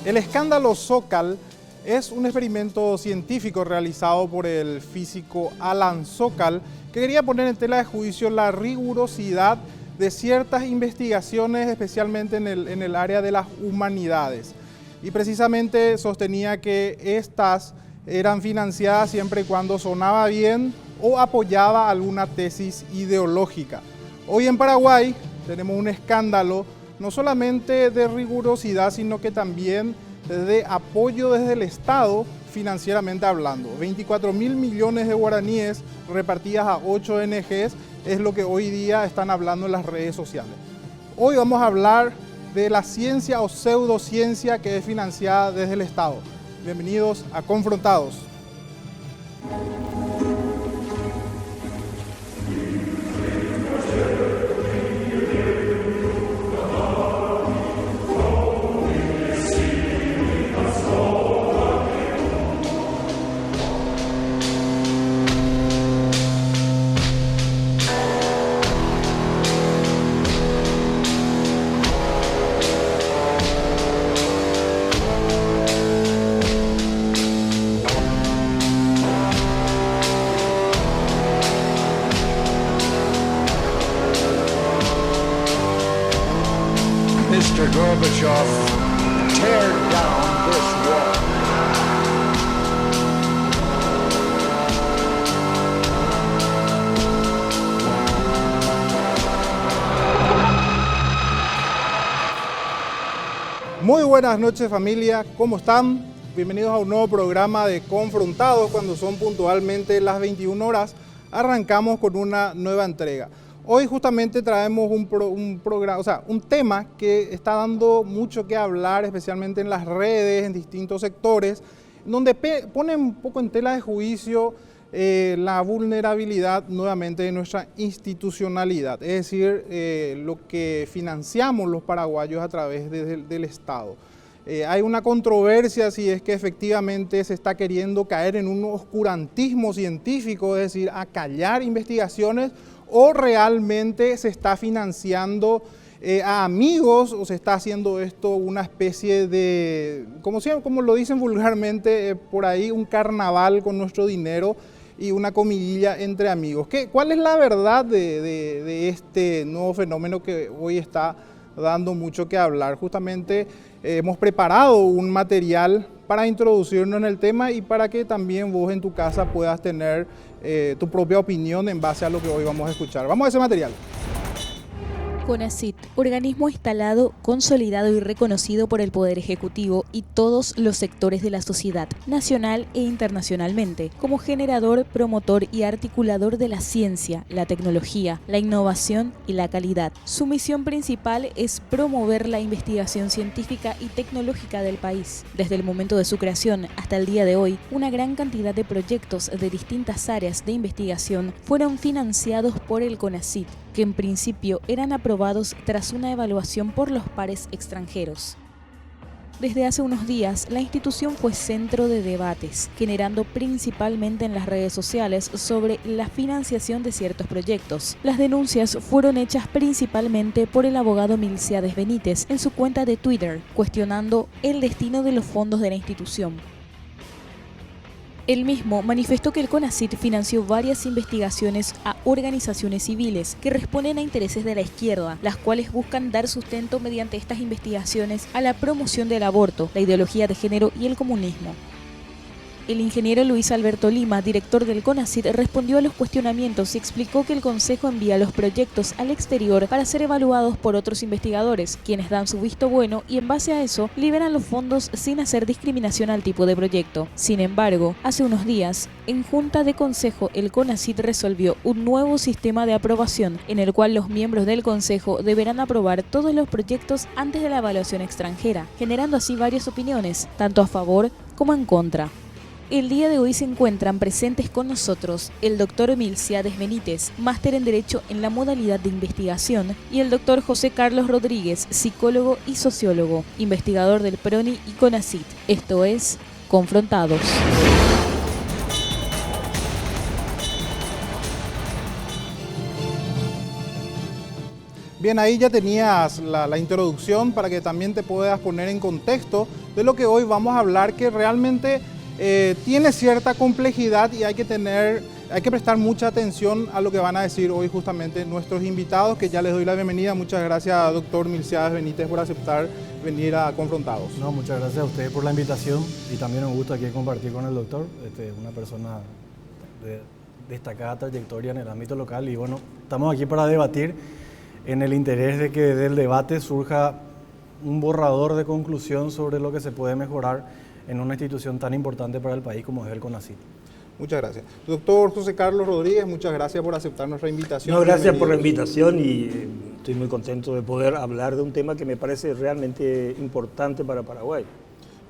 El escándalo Zócal es un experimento científico realizado por el físico Alan Sokal que quería poner en tela de juicio la rigurosidad de ciertas investigaciones, especialmente en el área de las humanidades. Y precisamente sostenía que estas eran financiadas siempre y cuando sonaba bien o apoyaba alguna tesis ideológica. Hoy en Paraguay tenemos un escándalo no solamente de rigurosidad, sino que también de apoyo desde el Estado financieramente hablando. 24.000 millones de guaraníes repartidas a 8 ONGs es lo que hoy día están hablando en las redes sociales. Hoy vamos a hablar de la ciencia o pseudociencia que es financiada desde el Estado. Bienvenidos a Confrontados. Mr. Gorbachev, tear down this wall. Muy buenas noches familia, ¿cómo están? Bienvenidos a un nuevo programa de Confrontados. Cuando son puntualmente las 21 horas, arrancamos con una nueva entrega. Hoy justamente traemos un tema que está dando mucho que hablar, especialmente en las redes, en distintos sectores, donde pone un poco en tela de juicio la vulnerabilidad nuevamente de nuestra institucionalidad, es decir, lo que financiamos los paraguayos a través del Estado. Hay una controversia si es que efectivamente se está queriendo caer en un oscurantismo científico, es decir, acallar investigaciones, o realmente se está financiando a amigos, o se está haciendo esto una especie de, como lo dicen vulgarmente por ahí, un carnaval con nuestro dinero y una comidilla entre amigos. ¿Cuál es la verdad de este nuevo fenómeno que hoy está dando mucho que hablar? Justamente hemos preparado un material para introducirnos en el tema y para que también vos en tu casa puedas tener tu propia opinión en base a lo que hoy vamos a escuchar. Vamos a ese material. CONACYT, organismo instalado, consolidado y reconocido por el Poder Ejecutivo y todos los sectores de la sociedad, nacional e internacionalmente, como generador, promotor y articulador de la ciencia, la tecnología, la innovación y la calidad. Su misión principal es promover la investigación científica y tecnológica del país. Desde el momento de su creación hasta el día de hoy, una gran cantidad de proyectos de distintas áreas de investigación fueron financiados por el CONACYT, que en principio eran aprobados tras una evaluación por los pares extranjeros. Desde hace unos días, la institución fue centro de debates, generando principalmente en las redes sociales sobre la financiación de ciertos proyectos. Las denuncias fueron hechas principalmente por el abogado Milciades Benítez en su cuenta de Twitter, cuestionando el destino de los fondos de la institución. Él mismo manifestó que el CONACYT financió varias investigaciones a organizaciones civiles que responden a intereses de la izquierda, las cuales buscan dar sustento mediante estas investigaciones a la promoción del aborto, la ideología de género y el comunismo. El ingeniero Luis Alberto Lima, director del CONACYT, respondió a los cuestionamientos y explicó que el Consejo envía los proyectos al exterior para ser evaluados por otros investigadores, quienes dan su visto bueno y en base a eso liberan los fondos sin hacer discriminación al tipo de proyecto. Sin embargo, hace unos días, en Junta de Consejo, el CONACYT resolvió un nuevo sistema de aprobación en el cual los miembros del Consejo deberán aprobar todos los proyectos antes de la evaluación extranjera, generando así varias opiniones, tanto a favor como en contra. El día de hoy se encuentran presentes con nosotros el doctor Milciades Benítez, máster en Derecho en la modalidad de investigación, y el doctor José Carlos Rodríguez, psicólogo y sociólogo, investigador del PRONI y CONACYT. Esto es Confrontados. Bien, ahí ya tenías la introducción para que también te puedas poner en contexto de lo que hoy vamos a hablar, que realmente tiene cierta complejidad y hay que prestar mucha atención a lo que van a decir hoy justamente nuestros invitados, que ya les doy la bienvenida. Muchas gracias, doctor Milciades Benítez, por aceptar venir a Confrontados. No, muchas gracias a ustedes por la invitación y también un gusto aquí compartir con el doctor, una persona de destacada trayectoria en el ámbito local, y bueno, estamos aquí para debatir en el interés de que del debate surja un borrador de conclusión sobre lo que se puede mejorar en una institución tan importante para el país como es el CONACYT. Muchas gracias. Doctor José Carlos Rodríguez, muchas gracias por aceptar nuestra invitación. No, gracias por la invitación y estoy muy contento de poder hablar de un tema que me parece realmente importante para Paraguay.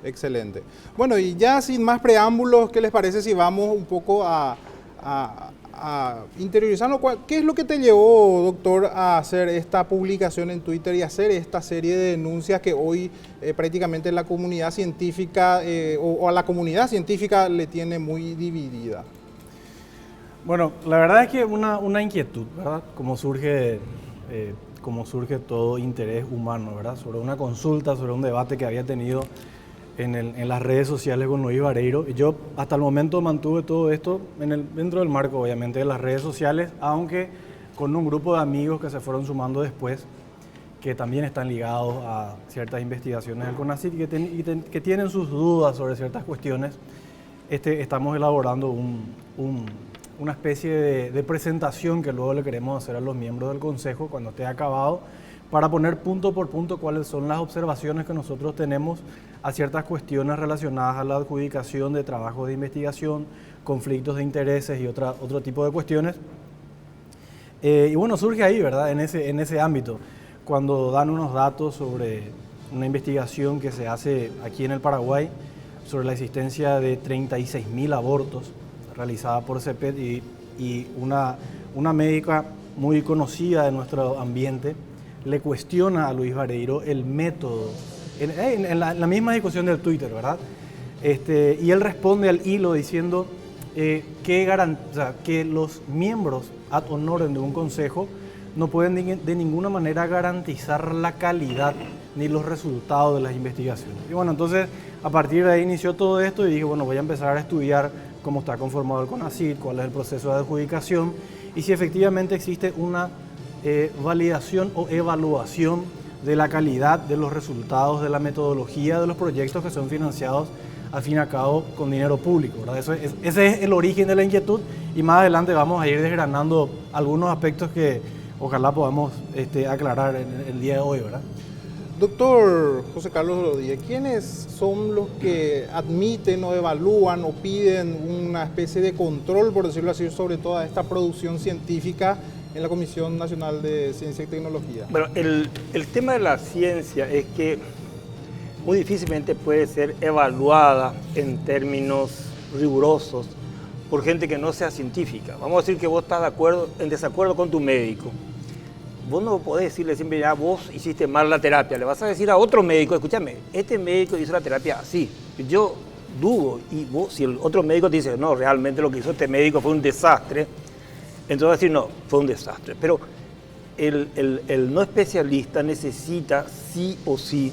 Excelente. Bueno, y ya sin más preámbulos, ¿qué les parece si vamos un poco a interiorizarnos? ¿Qué es lo que te llevó, doctor, a hacer esta publicación en Twitter y hacer esta serie de denuncias que hoy prácticamente la comunidad científica o a la comunidad científica le tiene muy dividida? Bueno, la verdad es que una inquietud, ¿verdad? Como surge todo interés humano, ¿verdad? Sobre una consulta, sobre un debate que había tenido en las redes sociales con Luis Vareiro. Y yo hasta el momento mantuve todo esto dentro del marco, obviamente, de las redes sociales, aunque con un grupo de amigos que se fueron sumando después, que también están ligados a ciertas investigaciones del CONACYT y que tienen sus dudas sobre ciertas cuestiones. Estamos elaborando una especie de presentación que luego le queremos hacer a los miembros del Consejo cuando esté acabado, para poner punto por punto cuáles son las observaciones que nosotros tenemos a ciertas cuestiones relacionadas a la adjudicación de trabajos de investigación, conflictos de intereses y otro tipo de cuestiones. Y bueno, surge ahí, ¿verdad? En ese ámbito, cuando dan unos datos sobre una investigación que se hace aquí en el Paraguay sobre la existencia de 36.000 abortos realizada por CEPET y una médica muy conocida de nuestro ambiente le cuestiona a Luis Vareiro el método, en la misma discusión del Twitter, ¿verdad? Y él responde al hilo diciendo que los miembros ad honorem de un consejo no pueden de ninguna manera garantizar la calidad ni los resultados de las investigaciones. Y bueno, entonces a partir de ahí inició todo esto y dije, bueno, voy a empezar a estudiar cómo está conformado el CONACYT, cuál es el proceso de adjudicación y si efectivamente existe una validación o evaluación de la calidad de los resultados, de la metodología de los proyectos que son financiados al fin y al cabo con dinero público, ¿verdad? Ese es el origen de la inquietud y más adelante vamos a ir desgranando algunos aspectos que ojalá podamos aclarar en el día de hoy, ¿verdad? Doctor José Carlos Rodríguez, ¿quiénes son los que admiten o evalúan o piden una especie de control, por decirlo así, sobre toda esta producción científica en la Comisión Nacional de Ciencia y Tecnología? Bueno, el tema de la ciencia es que muy difícilmente puede ser evaluada en términos rigurosos por gente que no sea científica. Vamos a decir que vos estás en desacuerdo con tu médico. Vos no podés decirle siempre, ya vos hiciste mal la terapia. Le vas a decir a otro médico, escúchame, este médico hizo la terapia así. Yo dudo, y vos, si el otro médico te dice, no, realmente lo que hizo este médico fue un desastre, entonces va a decir, no, fue un desastre. Pero el no especialista necesita sí o sí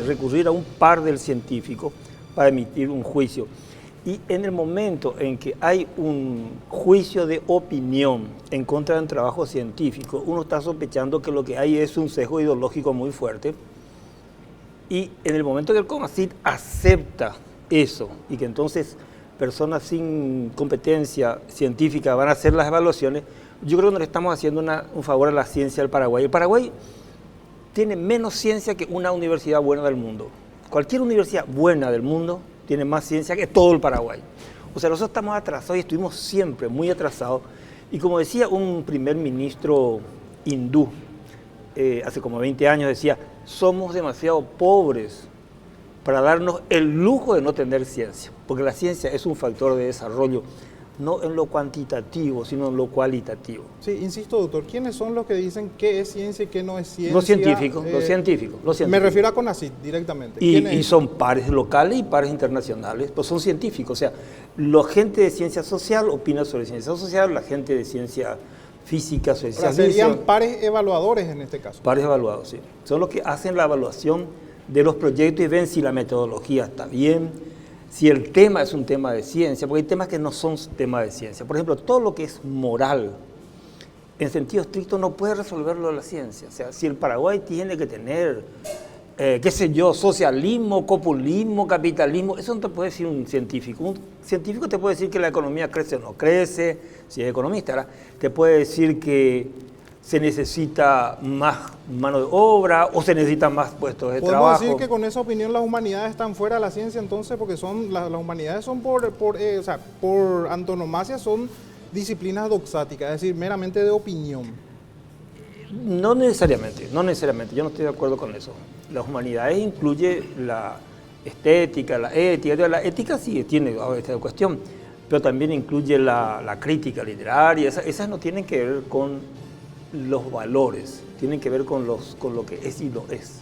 recurrir a un par del científico para emitir un juicio. Y en el momento en que hay un juicio de opinión en contra de un trabajo científico, uno está sospechando que lo que hay es un sesgo ideológico muy fuerte. Y en el momento que el CONACYT acepta eso y que entonces personas sin competencia científica van a hacer las evaluaciones, yo creo que no le estamos haciendo un favor a la ciencia del Paraguay. El Paraguay tiene menos ciencia que una universidad buena del mundo. Cualquier universidad buena del mundo tiene más ciencia que todo el Paraguay. O sea, nosotros estamos atrasados y estuvimos siempre muy atrasados. Y como decía un primer ministro hindú, hace como 20 años, decía, somos demasiado pobres para darnos el lujo de no tener ciencia, porque la ciencia es un factor de desarrollo, no en lo cuantitativo, sino en lo cualitativo. Sí, insisto, doctor, ¿quiénes son los que dicen qué es ciencia y qué no es ciencia? Los científicos. Me refiero a CONACYT directamente. Y son pares locales y pares internacionales, pues son científicos. O sea, la gente de ciencia social opina sobre ciencia social, la gente de ciencia física, Ahora, social. serían pares evaluadores en este caso. Pares evaluados, sí. Son los que hacen la evaluación de los proyectos y ven si la metodología está bien, si el tema es un tema de ciencia, porque hay temas que no son temas de ciencia. Por ejemplo, todo lo que es moral, en sentido estricto, no puede resolverlo la ciencia. O sea, si el Paraguay tiene que tener, qué sé yo, socialismo, comunismo, capitalismo, eso no te puede decir un científico. Un científico te puede decir que la economía crece o no crece, si es economista, ¿verdad? Te puede decir que se necesita más mano de obra o se necesitan más puestos de trabajo. ¿Podemos decir que con esa opinión las humanidades están fuera de la ciencia entonces? Porque las humanidades son o sea, por antonomasia son disciplinas doxáticas, es decir, meramente de opinión. No necesariamente, yo no estoy de acuerdo con eso. Las humanidades incluye la estética, la ética sí tiene esta cuestión, pero también incluye la crítica literaria, esas no tienen que ver con los valores, tienen que ver con lo que es y lo es.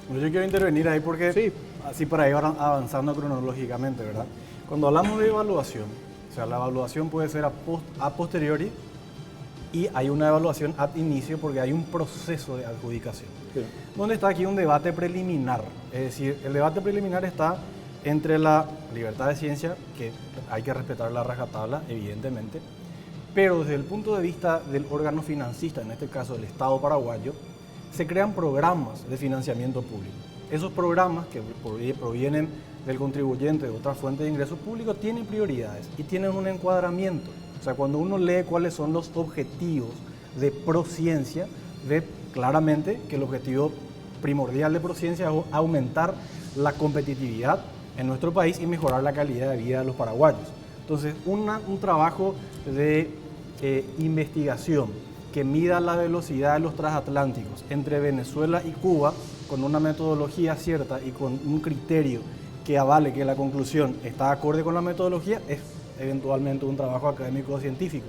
Bueno, yo quiero intervenir ahí porque Sí. así para ir avanzando cronológicamente, ¿verdad? Cuando hablamos de evaluación, o sea, la evaluación puede ser a posteriori y hay una evaluación ad inicio porque hay un proceso de adjudicación. Sí. Donde está aquí un debate preliminar, es decir, el debate preliminar está entre la libertad de ciencia, que hay que respetar la rajatabla, evidentemente, pero desde el punto de vista del órgano financista, en este caso el Estado paraguayo, se crean programas de financiamiento público. Esos programas que provienen del contribuyente de otra fuente de ingresos públicos tienen prioridades y tienen un encuadramiento. O sea, cuando uno lee cuáles son los objetivos de Prociencia, ve claramente que el objetivo primordial de Prociencia es aumentar la competitividad en nuestro país y mejorar la calidad de vida de los paraguayos. Entonces, un trabajo de investigación que mida la velocidad de los transatlánticos entre Venezuela y Cuba con una metodología cierta y con un criterio que avale que la conclusión está acorde con la metodología es eventualmente un trabajo académico o científico,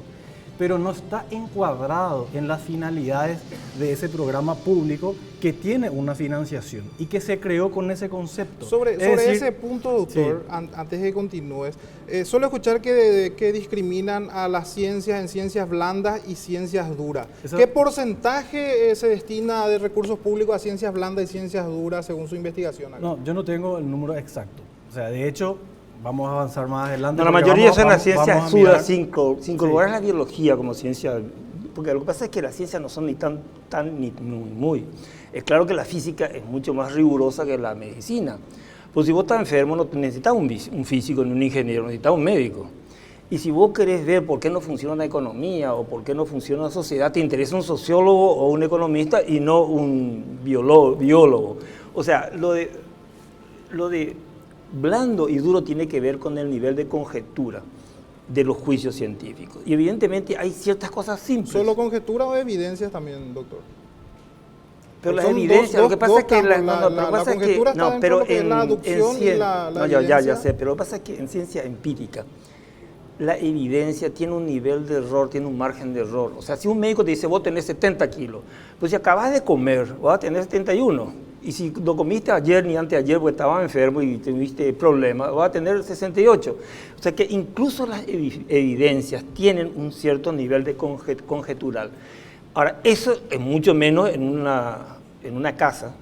pero no está encuadrado en las finalidades de ese programa público que tiene una financiación y que se creó con ese concepto. Sobre ese punto, doctor, Sí. Antes de que continúes, suelo escuchar que discriminan a las ciencias en ciencias blandas y ciencias duras. ¿Qué porcentaje se destina de recursos públicos a ciencias blandas y ciencias duras según su investigación? No, yo no tengo el número exacto. O sea, de hecho, vamos a avanzar más adelante. No, la mayoría son las vamos ciencias a mirar. duras, cinco lugares la biología como ciencia, porque lo que pasa es que las ciencias no son ni tan ni muy. Es claro que la física es mucho más rigurosa que la medicina. Pues si vos estás enfermo no necesitas un físico ni un ingeniero, necesitas un médico. Y si vos querés ver por qué no funciona la economía o por qué no funciona la sociedad, te interesa un sociólogo o un economista y no un biólogo. O sea, lo de blando y duro tiene que ver con el nivel de conjetura de los juicios científicos. Y evidentemente hay ciertas cosas simples. ¿Solo conjetura o evidencias también, doctor? Pero la Son evidencia, dos- lo que pasa dos es que campos, la conjetura está dentro de lo que es la aducción y la ya evidencia. sé, pero lo que pasa es que en ciencia empírica la evidencia tiene un nivel de error, tiene un margen de error. O sea, si un médico te dice, vos tenés 70 kilos, pues si acabas de comer, vas a tener 71. Y si lo comiste ayer ni anteayer porque estabas enfermo y tuviste problemas, vas a tener 68. O sea que incluso las evidencias tienen un cierto nivel de conjetural. Ahora, eso es mucho menos en una casa.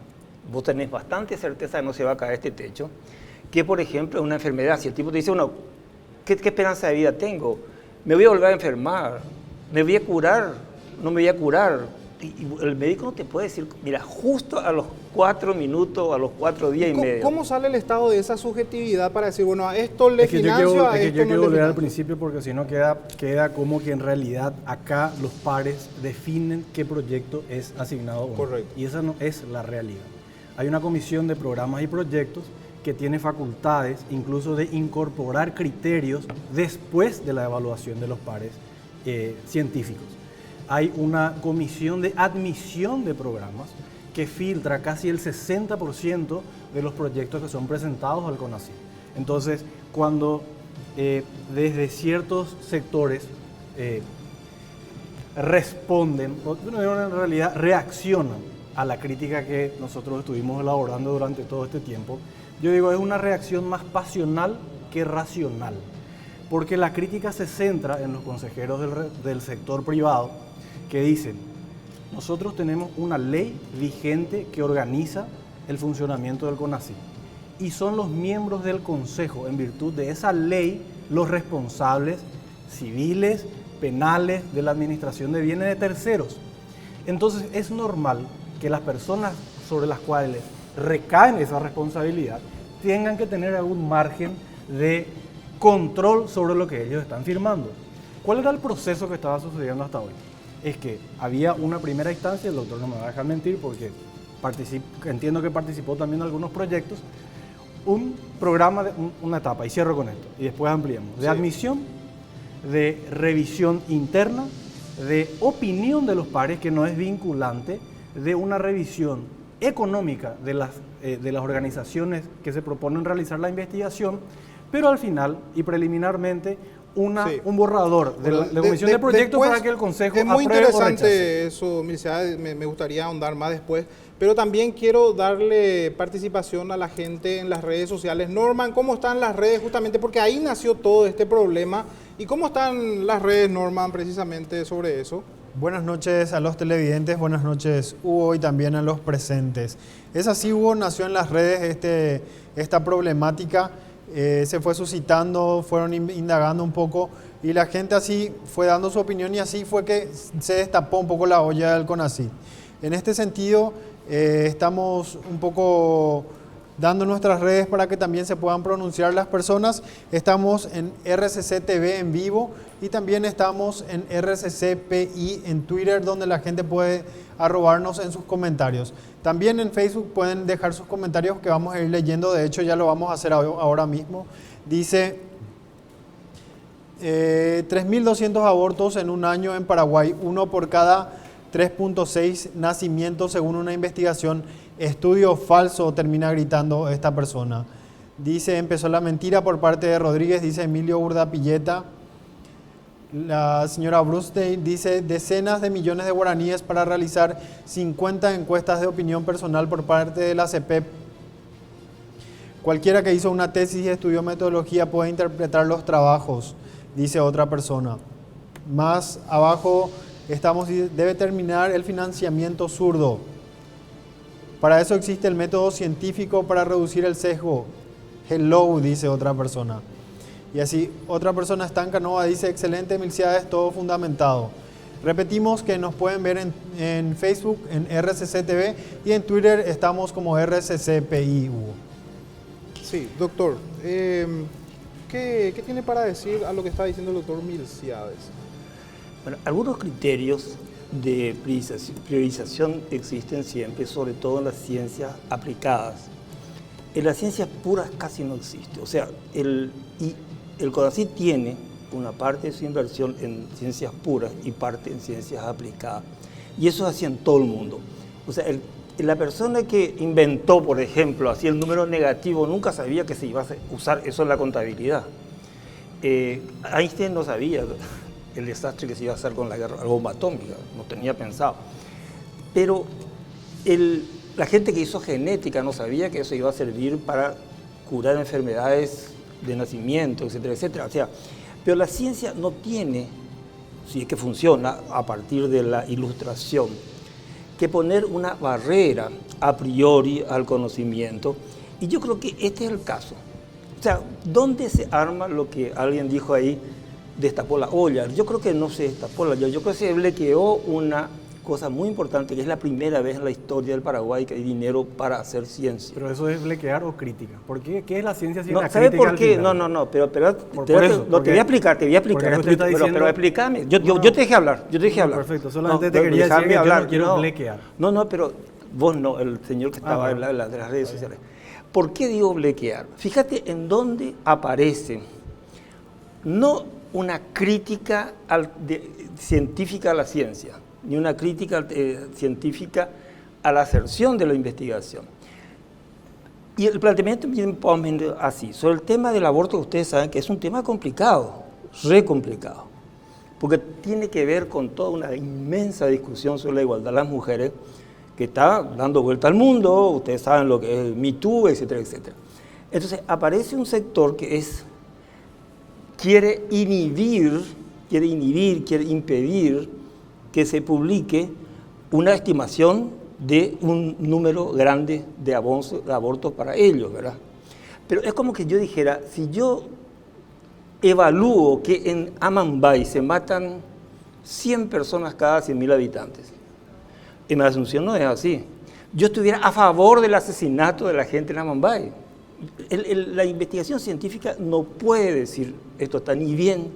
Vos tenés bastante certeza de que no se va a caer este techo, que por ejemplo una enfermedad. Si el tipo te dice, bueno, ¿qué esperanza de vida tengo? ¿Me voy a volver a enfermar? ¿Me voy a curar? ¿No me voy a curar? Y el médico no te puede decir, mira, justo a los 4 minutos, a los 4 días y medio. ¿Cómo sale el Estado de esa subjetividad para decir, bueno, a esto le financio, a yo esto quiero no le volver al financio? principio porque si no queda como que en realidad acá los pares definen qué proyecto es asignado o no. Correcto. Y esa no es la realidad. Hay una comisión de programas y proyectos que tiene facultades incluso de incorporar criterios después de la evaluación de los pares científicos. Hay una comisión de admisión de programas que filtra casi el 60% de los proyectos que son presentados al CONACYT. Entonces, cuando desde ciertos sectores responden, o en realidad reaccionan a la crítica que nosotros estuvimos elaborando durante todo este tiempo, yo digo, es una reacción más pasional que racional. porque la crítica se centra en los consejeros del sector privado que dicen, nosotros tenemos una ley vigente que organiza el funcionamiento del CONACYT y son los miembros del Consejo, en virtud de esa ley, los responsables civiles, penales de la administración de bienes de terceros. Entonces es normal que las personas sobre las cuales recaen esa responsabilidad tengan que tener algún margen de control sobre lo que ellos están firmando. ¿Cuál era el proceso que estaba sucediendo hasta hoy? Es que había una primera instancia, el doctor no me va a dejar mentir porque entiendo que participó también en algunos proyectos, un programa, una etapa, y cierro con esto, y después ampliamos, de admisión, de revisión interna, de opinión de los pares, que no es vinculante, de una revisión económica de las organizaciones que se proponen realizar la investigación, pero al final y preliminarmente un borrador de la comisión de proyectos para que el Consejo apruebe o rechace. Es muy interesante eso, Mircea, me gustaría ahondar más después, pero también quiero darle participación a la gente en las redes sociales. Norman, ¿cómo están las redes? Justamente porque ahí nació todo este problema. ¿Y cómo están las redes, Norman, precisamente sobre eso? Buenas noches a los televidentes, buenas noches Hugo y también a los presentes. Es así, Hugo, nació en las redes esta problemática, se fue suscitando, fueron indagando un poco y la gente así fue dando su opinión y así fue que se destapó un poco la olla del CONACYT. En este sentido, estamos un poco dando nuestras redes para que también se puedan pronunciar las personas. Estamos en RCC TV en vivo y también estamos en RCC PI en Twitter, donde la gente puede arrobarnos en sus comentarios. También en Facebook pueden dejar sus comentarios que vamos a ir leyendo, de hecho ya lo vamos a hacer ahora mismo. Dice, 3.200 abortos en un año en Paraguay, uno por cada 3.6 nacimientos según una investigación. Estudio falso, termina gritando esta persona. Dice, empezó la mentira por parte de Rodríguez, dice Emilio Urdapilleta. La señora Brustein dice, decenas de millones de guaraníes para realizar 50 encuestas de opinión personal por parte de la CEPEP. Cualquiera que hizo una tesis y estudió metodología puede interpretar los trabajos, dice otra persona. Más abajo estamos, debe terminar el financiamiento zurdo. Para eso existe el método científico para reducir el sesgo. Hello, dice otra persona. Y así, otra persona, Estanca Nova, dice, excelente, Milciades, todo fundamentado. Repetimos que nos pueden ver en Facebook, en RCC TV, y en Twitter estamos como RCCPI, Hugo. Sí, doctor, ¿qué tiene para decir a lo que está diciendo el doctor Milciades? Bueno, algunos criterios de priorización existen siempre, sobre todo en las ciencias aplicadas. En las ciencias puras casi no existe. O sea, el CONACYT tiene una parte de su inversión en ciencias puras y parte en ciencias aplicadas. Y eso es así en todo el mundo. O sea, la persona que inventó, por ejemplo, así el número negativo, nunca sabía que se iba a usar eso en la contabilidad. Einstein no sabía el desastre que se iba a hacer con la bomba atómica, no tenía pensado. Pero la gente que hizo genética no sabía que eso iba a servir para curar enfermedades de nacimiento, etcétera, etcétera. O sea, pero la ciencia no tiene, si es que funciona a partir de la ilustración, que poner una barrera a priori al conocimiento. Y yo creo que este es el caso. O sea, ¿dónde se arma lo que alguien dijo ahí? Destapó la olla. Yo creo que no se destapó la olla, yo creo que se bloqueó una cosa muy importante, que es la primera vez en la historia del Paraguay que hay dinero para hacer ciencia. Pero eso es bloquear o crítica. ¿Por qué? ¿Qué es la ciencia sin no, la ¿sabe crítica? ¿Por qué? No, pero te voy a explicar, pero explícame. Yo te dejé hablar, Perfecto, solamente te quería decir que yo no quiero bloquear. No, pero vos no, el señor que estaba en de las redes sociales. ¿Por qué digo bloquear? Fíjate en dónde aparece, no una crítica científica a la ciencia, ni una crítica científica a la aserción de la investigación. Y el planteamiento viene así, sobre el tema del aborto, ustedes saben que es un tema complicado, re complicado, porque tiene que ver con toda una inmensa discusión sobre la igualdad de las mujeres que está dando vuelta al mundo, ustedes saben lo que es Me Too, etcétera, etcétera. Entonces aparece un sector que quiere impedir que se publique una estimación de un número grande de abortos para ellos, ¿verdad? Pero es como que yo dijera, si yo evalúo que en Amambay se matan 100 personas cada 100.000 habitantes, en la Asunción no es así. Yo estuviera a favor del asesinato de la gente en Amambay. La investigación científica no puede decir esto está ni bien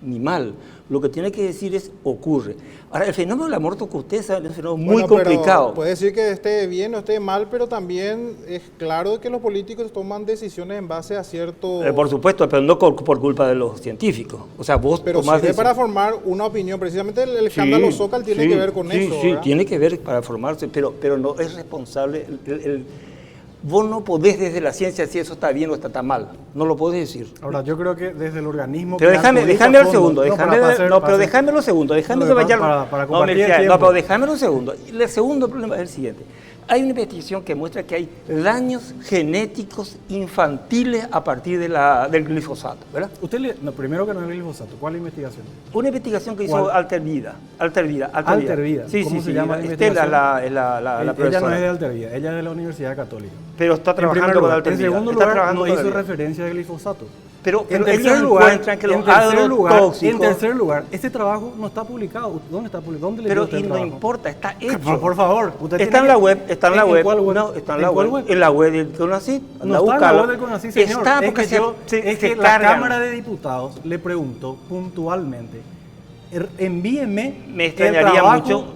ni mal. Lo que tiene que decir es ocurre. Ahora, el fenómeno del aborto que ustedes saben es un fenómeno muy complicado. Puede decir que esté bien o esté mal, pero también es claro que los políticos toman decisiones en base a cierto... Por supuesto, pero no por culpa de los científicos. O sea, vos pero tomás sirve para formar una opinión. Precisamente el escándalo Zócal tiene que ver con eso. Sí, tiene que ver para formarse, pero no es responsable. Vos no podés desde la ciencia decir eso está bien o está mal. No lo podés decir. Ahora, yo creo que desde el organismo... Pero déjame ver un segundo. Déjame un segundo. Déjame que vaya... pero déjame un segundo. El segundo problema es el siguiente. Hay una investigación que muestra que hay daños genéticos infantiles a partir del glifosato, ¿verdad? Primero que no es el glifosato, ¿cuál es la investigación? Una investigación que hizo Altervida. Sí, ¿cómo se llama la investigación? la profesora. Ella no es de Altervida, ella es de la Universidad Católica. Pero está trabajando con Altervida. En segundo lugar, no hizo referencia al glifosato. Pero en ellos encuentran que los agrotóxicos... En tercer lugar, este trabajo no está publicado. ¿Dónde está publicado? ¿Dónde le dio usted el trabajo? No importa, está hecho. Por favor. Está en la web, está en la web. No, está en la web. En la web del CONACYT. No está en la web del CONACYT, señor. Está porque es que la Cámara de Diputados le preguntó puntualmente, envíenme. Me extrañaría mucho.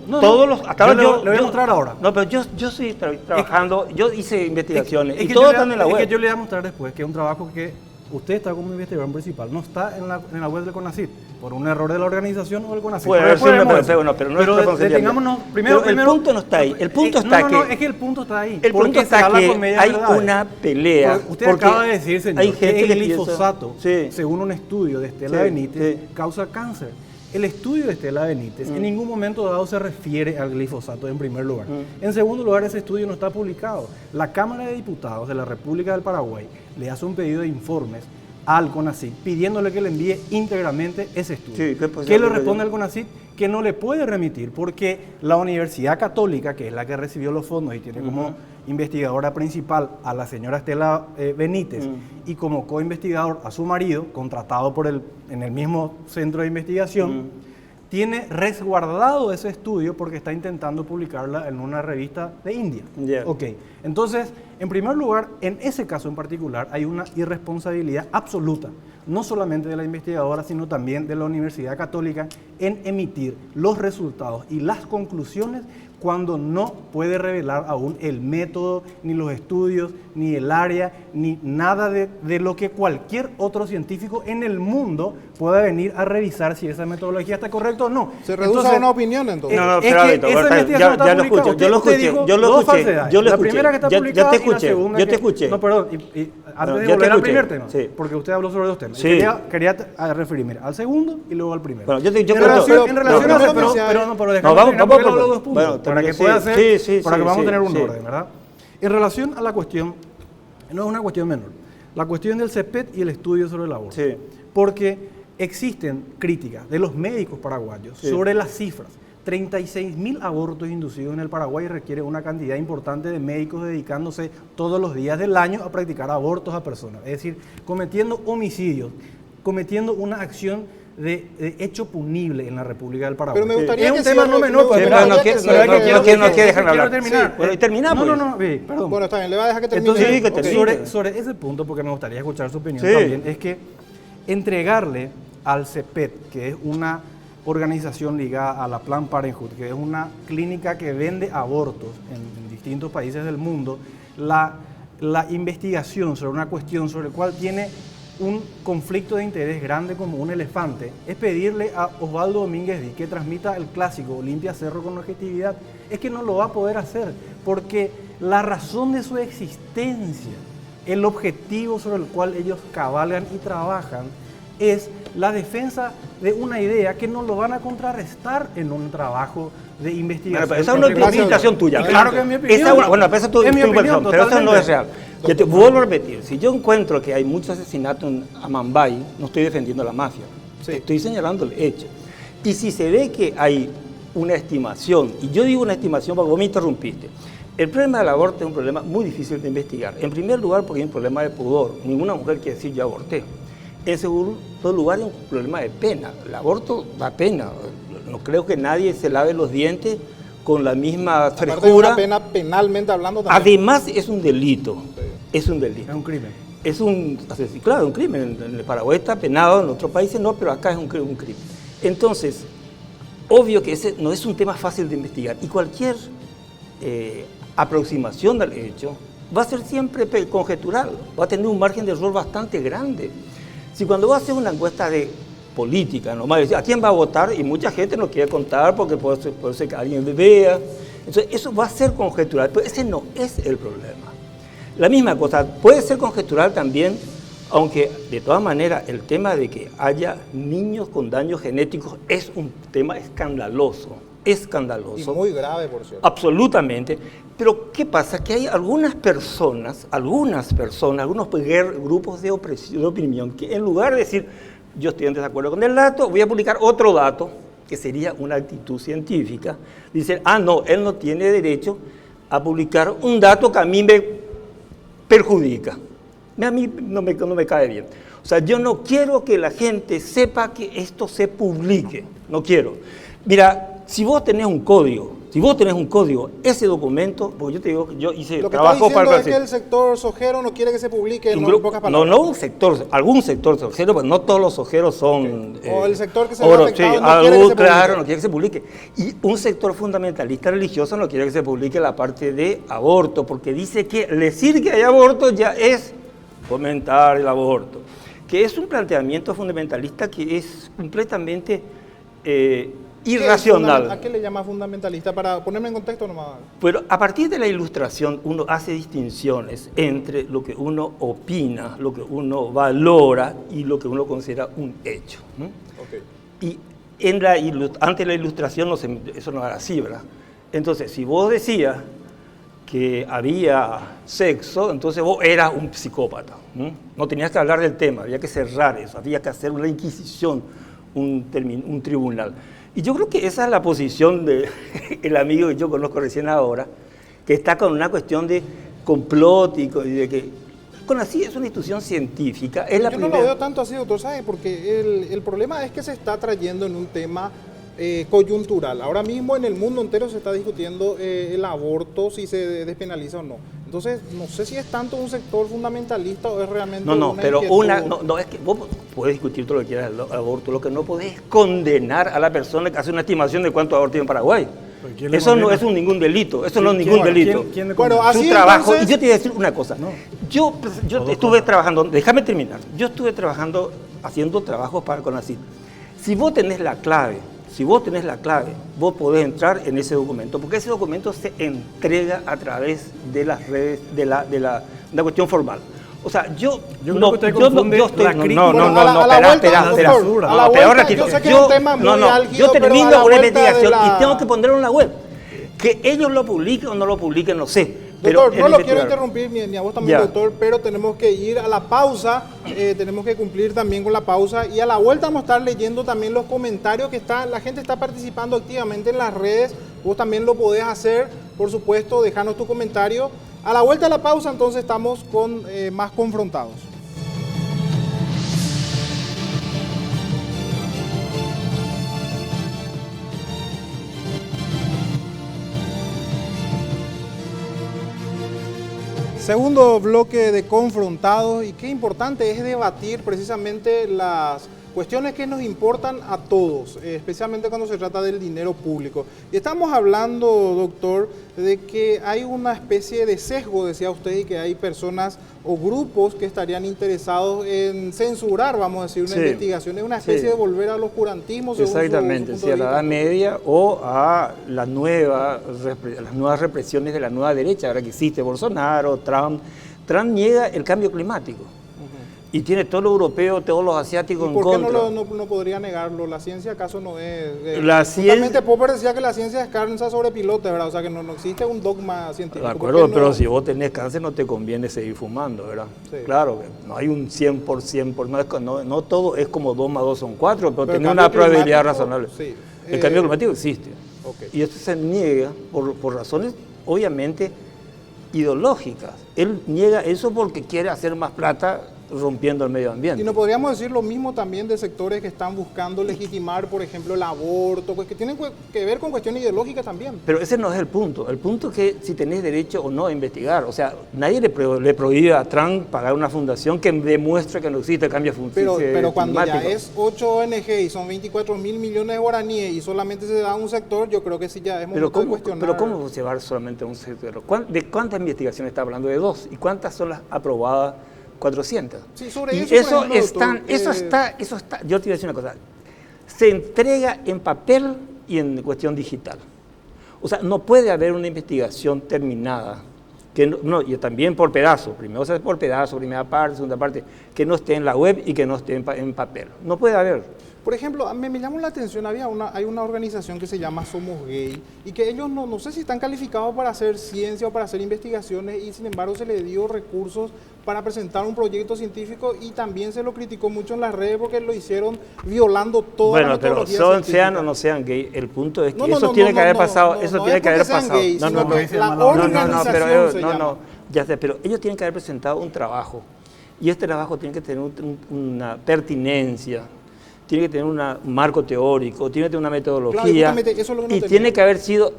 Hasta ahora yo le voy a mostrar ahora. No, pero yo estoy trabajando, yo hice investigaciones y todo está en la web. Es que yo le voy a mostrar después que es un trabajo que usted está como investigador principal, no está en la web del CONACYT, por un error de la organización o del CONACYT. Pero no detengámonos. Primero, el punto no está ahí. El punto está No, es que el punto está ahí. El punto está que hay una pelea. Usted acaba de decir, señor, hay gente que el glifosato, según un estudio de Estela Benítez, causa cáncer. El estudio de Estela Benítez en ningún momento dado se refiere al glifosato en primer lugar. En segundo lugar, ese estudio no está publicado. La Cámara de Diputados de la República del Paraguay le hace un pedido de informes al CONACYT pidiéndole que le envíe íntegramente ese estudio. ¿Qué le responde al CONACYT? Que no le puede remitir porque la Universidad Católica, que es la que recibió los fondos y tiene como investigadora principal a la señora Estela Benítez y como coinvestigador a su marido, contratado en el mismo centro de investigación, tiene resguardado ese estudio porque está intentando publicarla en una revista de India. Ok, entonces, en primer lugar, en ese caso en particular hay una irresponsabilidad absoluta, no solamente de la investigadora, sino también de la Universidad Católica en emitir los resultados y las conclusiones cuando no puede revelar aún el método, ni los estudios, ni el área, ni nada de lo que cualquier otro científico en el mundo pueda venir a revisar si esa metodología está correcta o no. ¿Se reduce a una opinión entonces? No, pero ya lo escuché. La primera que está publicada y la segunda Yo te escuché. No, perdón, antes de volver al primer tema, porque usted habló sobre dos temas. Quería referirme al segundo y luego al primero. Bueno, en relación a pero déjame terminar porque los dos puntos. Para que pueda ser, para que vamos a tener un orden, ¿verdad? En relación a la cuestión, no es una cuestión menor, la cuestión del CEPET y el estudio sobre el aborto. Porque existen críticas de los médicos paraguayos sobre las cifras. 36.000 abortos inducidos en el Paraguay requiere una cantidad importante de médicos dedicándose todos los días del año a practicar abortos a personas. Es decir, cometiendo homicidios, cometiendo una acción de hecho punible en la República del Paraguay. Pero me gustaría es un tema no menor, pero no quiere dejar hablar. Terminar. Bueno, terminamos. Perdón. Bueno, está bien, le voy a dejar que termine. Entonces, sobre ese punto, porque me gustaría escuchar su opinión también, es que entregarle al CEPET, que es una organización ligada a la Planned Parenthood, que es una clínica que vende abortos en distintos países del mundo, la investigación sobre una cuestión sobre la cual tiene un conflicto de interés grande como un elefante, es pedirle a Osvaldo Domínguez Dí que transmita el clásico Olimpia Cerro con objetividad. Es que no lo va a poder hacer, porque la razón de su existencia, el objetivo sobre el cual ellos cabalgan y trabajan, es la defensa de una idea que no lo van a contrarrestar en un trabajo de investigación. Bueno, pero esa es una interpretación tuya. Claro que es mi opinión. Esa es tu opinión, pero eso no es real. Ya te vuelvo a repetir, si yo encuentro que hay muchos asesinatos en Amambay, no estoy defendiendo a la mafia, Sí. estoy señalando el hecho. Y si se ve que hay una estimación, y yo digo una estimación porque vos me interrumpiste, el problema del aborto es un problema muy difícil de investigar. En primer lugar, porque hay un problema de pudor. Ninguna mujer quiere decir yo aborté. En segundo lugar, hay un problema de pena. El aborto da pena. No creo que nadie se lave los dientes con la misma Aparte de frescura. una pena penalmente hablando también. Además, es un delito. Es un delito. Es un crimen. Es un, claro, un crimen. En el Paraguay está penado, en otros países no, pero acá es un crimen. Entonces, obvio que ese no es un tema fácil de investigar. Y cualquier aproximación del hecho va a ser siempre conjetural, va a tener un margen de error bastante grande. Si cuando vos haces una encuesta de política, nomás decís, ¿a quién va a votar? Y mucha gente no quiere contar porque puede ser que alguien le vea. Entonces, eso va a ser conjetural, pero ese no es el problema. La misma cosa, puede ser conjetural también, aunque de todas maneras el tema de que haya niños con daños genéticos es un tema escandaloso. Y muy grave, por cierto. Absolutamente. Pero ¿qué pasa? Que hay algunos grupos de opinión que en lugar de decir yo estoy en desacuerdo con el dato, voy a publicar otro dato, que sería una actitud científica, dicen, no, él no tiene derecho a publicar un dato que a mí me perjudica. A mí no me cae bien. O sea, yo no quiero que la gente sepa que esto se publique. No quiero. Mira, si vos tenés un código, ese documento, porque yo te digo que yo hice trabajo para... Lo que está diciendo es que el sector sojero no quiere que se publique, en pocas palabras. No un sector, algún sector sojero, pero no todos los sojeros son... Okay. O el sector que se ve afectado no quiere que se publique. Claro, no quiere que se publique. Y un sector fundamentalista religioso no quiere que se publique la parte de aborto, porque dice que decir que hay aborto ya es fomentar el aborto. Que es un planteamiento fundamentalista que es completamente... irracional. ¿A qué le llama fundamentalista? Para ponerme en contexto nomás. Pero a partir de la Ilustración uno hace distinciones entre lo que uno opina, lo que uno valora y lo que uno considera un hecho. Okay. Y antes de la Ilustración eso no era así, ¿verdad? Entonces, si vos decías que había sexo, entonces vos eras un psicópata. No tenías que hablar del tema, había que cerrar eso, había que hacer una inquisición, un tribunal. Y yo creo que esa es la posición del amigo que yo conozco recién ahora, que está con una cuestión de complot y de que CONACYT es una institución científica. Es la yo no lo veo tanto así, doctor, ¿sabe? Porque el problema es que se está trayendo en un tema coyuntural. Ahora mismo en el mundo entero se está discutiendo el aborto, si se despenaliza o no. Entonces, no sé si es tanto un sector fundamentalista o es realmente es que vos podés discutir todo lo que quieras del aborto, lo que no podés es condenar a la persona que hace una estimación de cuántos abortos hay en Paraguay. Eso no es ningún delito, eso no es ningún delito. Bueno, así su trabajo, entonces... y yo te voy a decir una cosa, yo estuve trabajando, déjame terminar, yo estuve trabajando, haciendo trabajos para CONACYT. Si vos tenés la clave, vos podés entrar en ese documento, porque ese documento se entrega a través de las redes, de la cuestión formal. O sea, yo no estoy... Yo termino una investigación y tengo que ponerlo en la web. Que ellos lo publiquen o no lo publiquen, no sé. Doctor, no lo quiero interrumpir, ni a vos también, doctor, pero tenemos que ir a la pausa, tenemos que cumplir también con la pausa, y a la vuelta vamos a estar leyendo también los comentarios que la gente está participando activamente en las redes. Vos también lo podés hacer, por supuesto, dejarnos tu comentario. A la vuelta de la pausa, entonces, estamos con más confrontados. Segundo bloque de confrontados, y qué importante es debatir precisamente las cuestiones que nos importan a todos, especialmente cuando se trata del dinero público. Y estamos hablando, doctor, de que hay una especie de sesgo, decía usted, y que hay personas o grupos que estarían interesados en censurar, vamos a decir, una investigación. Es una especie de volver a los oscurantismos. Exactamente, sí, a la Edad Media o a las nuevas represiones de la nueva derecha, ahora que existe Bolsonaro, Trump. Trump niega el cambio climático. y tiene todo lo europeo, todos los ¿Y asiáticos en por qué contra. no podría negarlo? ¿La ciencia acaso no es...? La Justamente ciencia- Popper decía que la ciencia descansa sobre pilotes, ¿verdad? O sea, que no existe un dogma científico. De ¿Por acuerdo, qué pero no? si vos tenés cáncer no te conviene seguir fumando, ¿verdad? Sí. Claro, que no hay un 100%, no todo es como 2 más 2 son 4, pero, Pero tenés el una cambio probabilidad climático, razonable. sí. El cambio climático existe. Ok. Y esto se niega por razones, obviamente, ideológicas. Él niega eso porque quiere hacer más plata rompiendo el medio ambiente. Y no podríamos decir lo mismo también de sectores que están buscando legitimar, por ejemplo, el aborto, pues que tienen que ver con cuestiones ideológicas también. Pero ese no es el punto. El punto es que si tenés derecho o no a investigar. O sea, nadie le prohíbe a Trump pagar una fundación que demuestre que no existe el cambio Pero cuando ya climático. es 8 ONG y son 24 mil millones de guaraníes y solamente se da a un sector, yo creo que sí ya es momento de cuestionar. Pero ¿cómo llevar solamente a un sector? ¿De cuántas investigaciones está hablando? De 2. ¿Y cuántas son las aprobadas? 400. Sí, sobre Y eso, por ejemplo, doctor, eso está, yo te voy a decir una cosa, se entrega en papel y en cuestión digital. O sea, no puede haber una investigación terminada, que y también por pedazo, primero se hace por pedazo, primera parte, segunda parte, que no esté en la web y que no esté en papel. No puede haber. Por ejemplo, me llamó la atención, hay una organización que se llama Somos Gay y que ellos no sé si están calificados para hacer ciencia o para hacer investigaciones y sin embargo se les dio recursos para presentar un proyecto científico y también se lo criticó mucho en las redes porque lo hicieron violando toda la Bueno, pero metodología sean o no sean gay, el punto es que No, no, eso no, tiene no, que haber no, pasado, no, eso no tiene es que haber porque sean pasado. gays, No, sino no, que no, la no, organización pero se no, llama. no, ya sé, pero ellos tienen que haber presentado un trabajo y este trabajo tiene que tener una pertinencia, tiene que tener un marco teórico, tiene que tener una metodología Claro, justamente eso es lo que no y tenía. tiene que haber sido,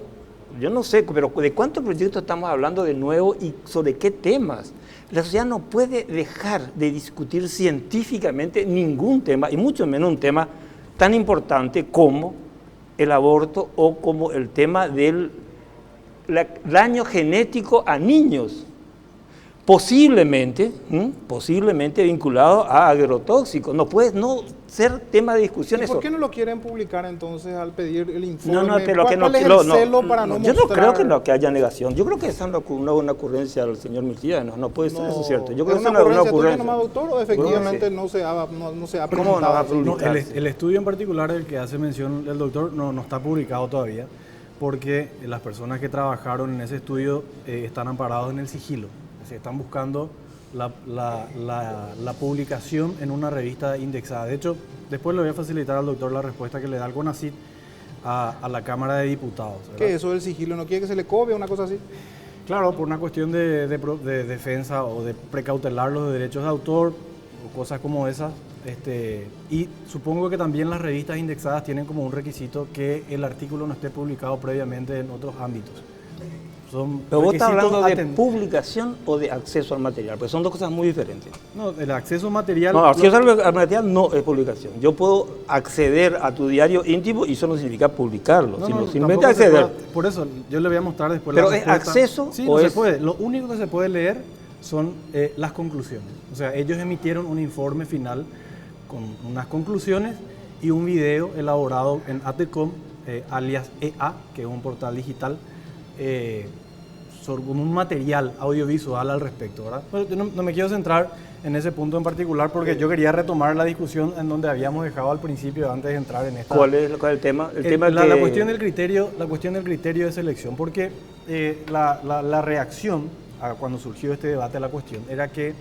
yo no sé, pero ¿de cuántos proyectos estamos hablando de nuevo y sobre qué temas? La sociedad no puede dejar de discutir científicamente ningún tema, y mucho menos un tema tan importante como el aborto o como el tema del daño genético a niños, posiblemente vinculado a agrotóxicos. No puede no ser tema de discusión ¿Y eso. por qué no lo quieren publicar entonces al pedir el informe? No, pero ¿Cuál, que no, cuál es no, el celo para no yo no mostrar? creo que haya negación. Yo creo que esa es una ocurrencia del señor Miltilla, no puede ser eso cierto. Yo creo ¿Es que una es una ocurrencia tuya ocurrencia. nomás, doctor, o efectivamente Bueno, no se ha ¿Cómo no presentado va a así? publicar? No, el estudio en particular del que hace mención el doctor no está publicado todavía porque las personas que trabajaron en ese estudio están amparados en el sigilo. Se están buscando la publicación en una revista indexada. De hecho, después le voy a facilitar al doctor la respuesta que le da el CONACYT a la Cámara de Diputados, ¿verdad? ¿Qué es eso del sigilo? ¿No quiere que se le copie una cosa así? Claro, por una cuestión de defensa o de precautelar los derechos de autor o cosas como esas. Y supongo que también las revistas indexadas tienen como un requisito que el artículo no esté publicado previamente en otros ámbitos. Son Pero vos estás requisitos hablando de publicación o de acceso al material, porque son dos cosas muy diferentes. No, el acceso material... No, acceso al material no es publicación. Yo puedo acceder a tu diario íntimo y eso no significa publicarlo, sino simplemente tampoco se acceder. puede- por eso, yo le voy a mostrar después Pero la ¿es respuesta. acceso Sí, o no se es- puede. Lo único que se puede leer son las conclusiones. O sea, ellos emitieron un informe final con unas conclusiones y un video elaborado en ATECOM, alias EA, que es un portal digital, con un material audiovisual al respecto, ¿verdad? Pero yo no me quiero centrar en ese punto en particular porque yo quería retomar la discusión en donde habíamos dejado al principio antes de entrar en esta... ¿Cuál es el tema? El tema la que- cuestión del criterio de selección, porque la reacción a cuando surgió este debate, la cuestión, era que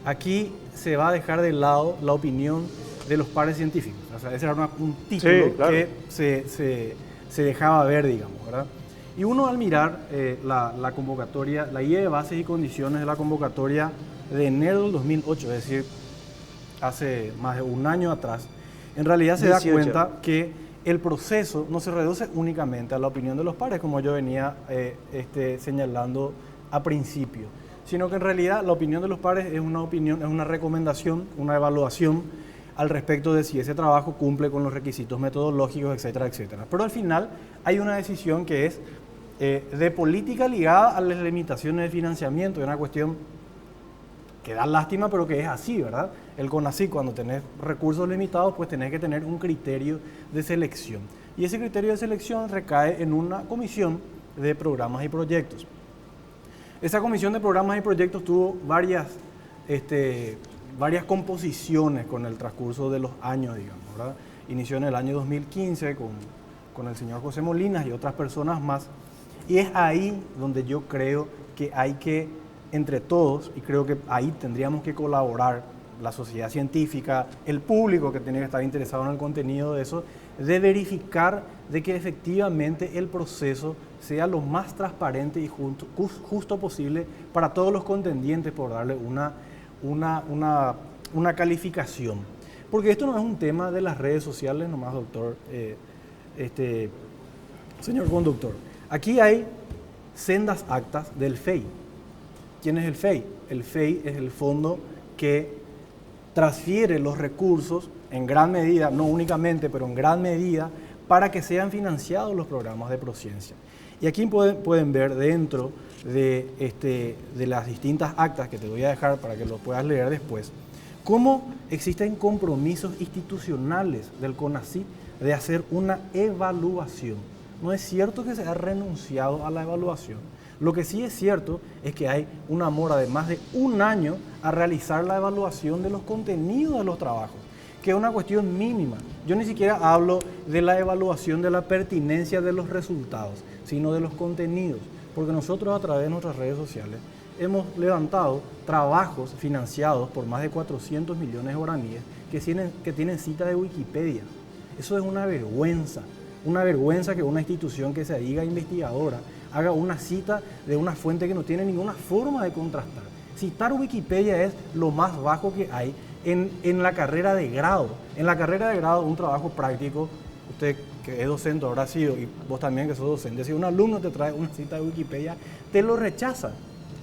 aquí se va a dejar de lado la opinión de los pares científicos. O sea, ese era un título Sí, claro. que se dejaba ver, digamos, ¿verdad? Y uno al mirar la convocatoria, la guía de bases y condiciones de la convocatoria de enero del 2008, es decir, hace más de un año atrás, en realidad se 18. da cuenta que el proceso no se reduce únicamente a la opinión de los pares, como yo venía señalando a principio, sino que en realidad la opinión de los pares es una opinión, es una recomendación, una evaluación al respecto de si ese trabajo cumple con los requisitos metodológicos, etcétera, etcétera. Pero al final hay una decisión que es de política ligada a las limitaciones de financiamiento, es una cuestión que da lástima, pero que es así, ¿verdad? El CONACYT, cuando tenés recursos limitados, pues tenés que tener un criterio de selección. Y ese criterio de selección recae en una comisión de programas y proyectos. Esa comisión de programas y proyectos tuvo varias varias composiciones con el transcurso de los años, digamos, ¿verdad? Inició en el año 2015 con el señor José Molinas y otras personas más. Y es ahí donde yo creo que hay que, entre todos, y creo que ahí tendríamos que colaborar, la sociedad científica, el público que tiene que estar interesado en el contenido de eso, de verificar de que efectivamente el proceso sea lo más transparente y justo posible para todos los contendientes, por darle una calificación. Porque esto no es un tema de las redes sociales nomás, doctor, señor conductor. Aquí hay sendas actas del FEI. ¿Quién es el FEI? El FEI es el fondo que transfiere los recursos en gran medida, no únicamente, pero en gran medida, para que sean financiados los programas de Prociencia. Y aquí pueden ver dentro de las distintas actas que te voy a dejar para que lo puedas leer después, cómo existen compromisos institucionales del CONACYT de hacer una evaluación. No es cierto que se ha renunciado a la evaluación. Lo que sí es cierto es que hay una mora de más de un año a realizar la evaluación de los contenidos de los trabajos, que es una cuestión mínima. Yo ni siquiera hablo de la evaluación de la pertinencia de los resultados, sino de los contenidos, porque nosotros a través de nuestras redes sociales hemos levantado trabajos financiados por más de 400 millones de guaraníes que tienen cita de Wikipedia. Eso es una vergüenza que una institución que se diga investigadora haga una cita de una fuente que no tiene ninguna forma de contrastar. Citar Wikipedia es lo más bajo que hay en la carrera de grado. En la carrera de grado, un trabajo práctico, usted que es docente habrá sido, y vos también que sos docente, si un alumno te trae una cita de Wikipedia, te lo rechaza.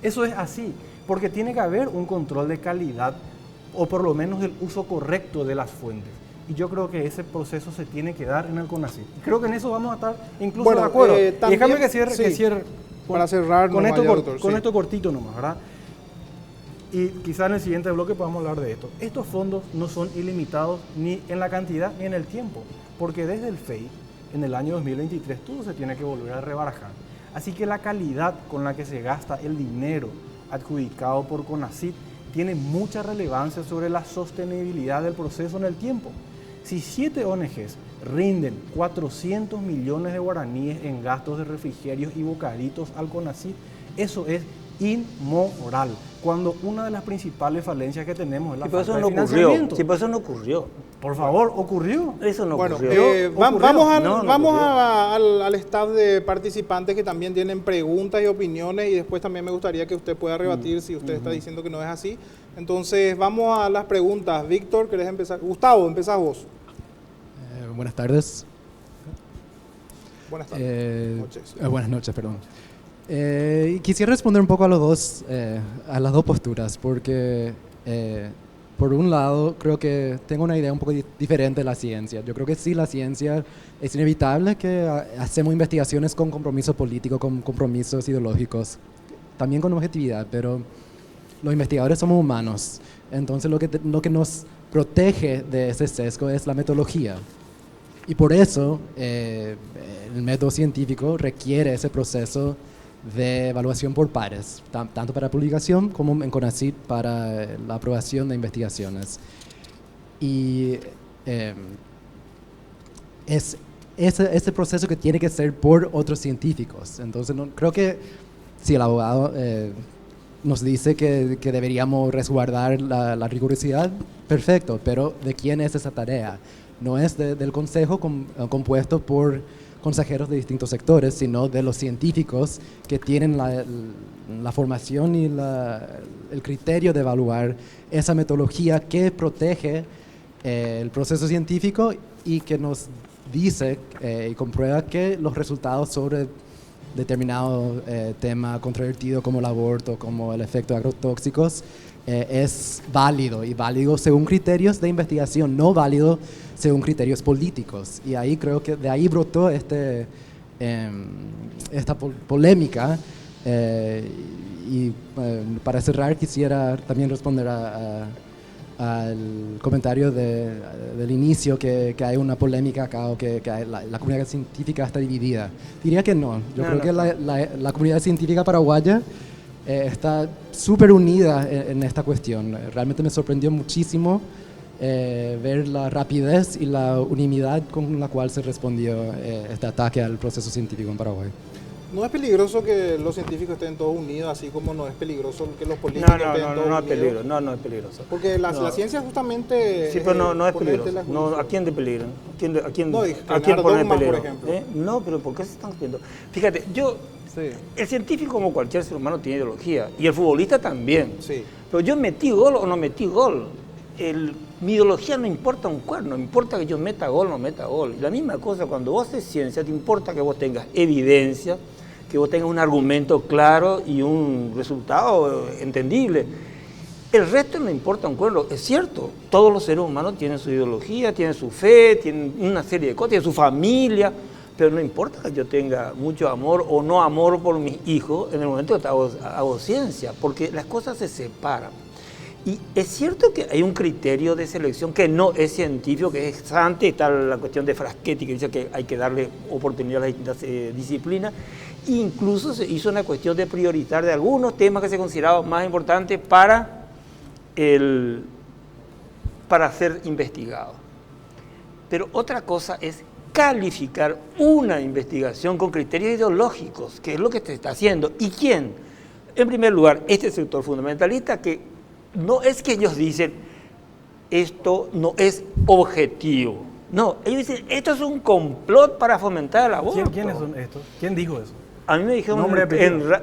Eso es así, porque tiene que haber un control de calidad, o por lo menos del uso correcto de las fuentes. Y yo creo que ese proceso se tiene que dar en el CONACYT. Creo que en eso vamos a estar incluso de acuerdo. Y déjame que cierre para cerrar con esto cortito nomás, ¿verdad? Y quizás en el siguiente bloque podamos hablar de esto. Estos fondos no son ilimitados ni en la cantidad ni en el tiempo, porque desde el FEI, en el año 2023, todo se tiene que volver a rebarajar. Así que la calidad con la que se gasta el dinero adjudicado por CONACYT tiene mucha relevancia sobre la sostenibilidad del proceso en el tiempo. Si 7 ONGs rinden 400 millones de guaraníes en gastos de refrigerios y bocaditos al CONACYT, eso es inmoral, cuando una de las principales falencias que tenemos es la falta de financiamiento. Sí, pero eso no ocurrió. Por favor, ¿ocurrió? Eso no ocurrió. Vamos al staff de participantes que también tienen preguntas y opiniones, y después también me gustaría que usted pueda rebatir si usted está diciendo que no es así. Entonces vamos a las preguntas. Víctor, ¿querés empezar? Gustavo, empezás vos. Buenas tardes. Buenas tardes. Buenas noches, perdón. Quisiera responder un poco a a las dos posturas, porque por un lado creo que tengo una idea un poco diferente de la ciencia. Yo creo que sí, la ciencia es inevitable que hacemos investigaciones con compromiso político, con compromisos ideológicos, también con objetividad, pero los investigadores somos humanos, entonces lo que nos protege de ese sesgo es la metodología. Y por eso el método científico requiere ese proceso de evaluación por pares, tanto para publicación como en CONACYT para la aprobación de investigaciones. Y es ese proceso que tiene que ser por otros científicos. Entonces creo que si el abogado nos dice que deberíamos resguardar la rigurosidad, perfecto, pero ¿de quién es esa tarea? No es del consejo compuesto por consejeros de distintos sectores, sino de los científicos que tienen la formación y el criterio de evaluar esa metodología que protege el proceso científico y que nos dice y comprueba que los resultados sobre determinado tema controvertido como el aborto, como el efecto de agrotóxicos, es válido, y válido según criterios de investigación, no válido según criterios políticos. Y ahí creo que de ahí brotó esta polémica. Para cerrar, quisiera también responder al comentario del inicio, que hay una polémica acá, o que la comunidad científica está dividida. Diría que no. Yo creo que la comunidad científica paraguaya está súper unida en esta cuestión. Realmente me sorprendió muchísimo ver la rapidez y la unanimidad con la cual se respondió este ataque al proceso científico en Paraguay. ¿No es peligroso que los científicos estén todos unidos, así como no es peligroso que los políticos estén todos unidos? No es peligroso, no es peligroso. Porque la ciencia justamente... Sí, pero no es peligroso. No, ¿A quién te peligran? ¿A quién no, pone en por peligro? ejemplo. No, pero ¿por qué se están viendo? Fíjate, el científico como cualquier ser humano tiene ideología, y el futbolista también. Sí. Pero yo metí gol o no metí gol. Mi ideología no importa un cuerno, importa que yo meta gol o no meta gol. Y la misma cosa, cuando vos haces ciencia, te importa que vos tengas evidencia, que vos tengas un argumento claro y un resultado entendible. El resto no importa un cuerno. Es cierto, todos los seres humanos tienen su ideología, tienen su fe, tienen una serie de cosas, tienen su familia, pero no importa que yo tenga mucho amor o no amor por mis hijos en el momento que hago ciencia, porque las cosas se separan. Y es cierto que hay un criterio de selección que no es científico, que es antes, está la cuestión de Fraschetti, que dice que hay que darle oportunidad a las distintas disciplinas. Incluso se hizo una cuestión de priorizar de algunos temas que se consideraban más importantes para ser investigados. Pero otra cosa es calificar una investigación con criterios ideológicos, que es lo que se está haciendo. ¿Y quién? En primer lugar, este sector fundamentalista, que no es que ellos dicen esto no es objetivo. No, ellos dicen esto es un complot para fomentar el aborto. ¿Quiénes son estos? ¿Quién dijo eso? A mí me dijeron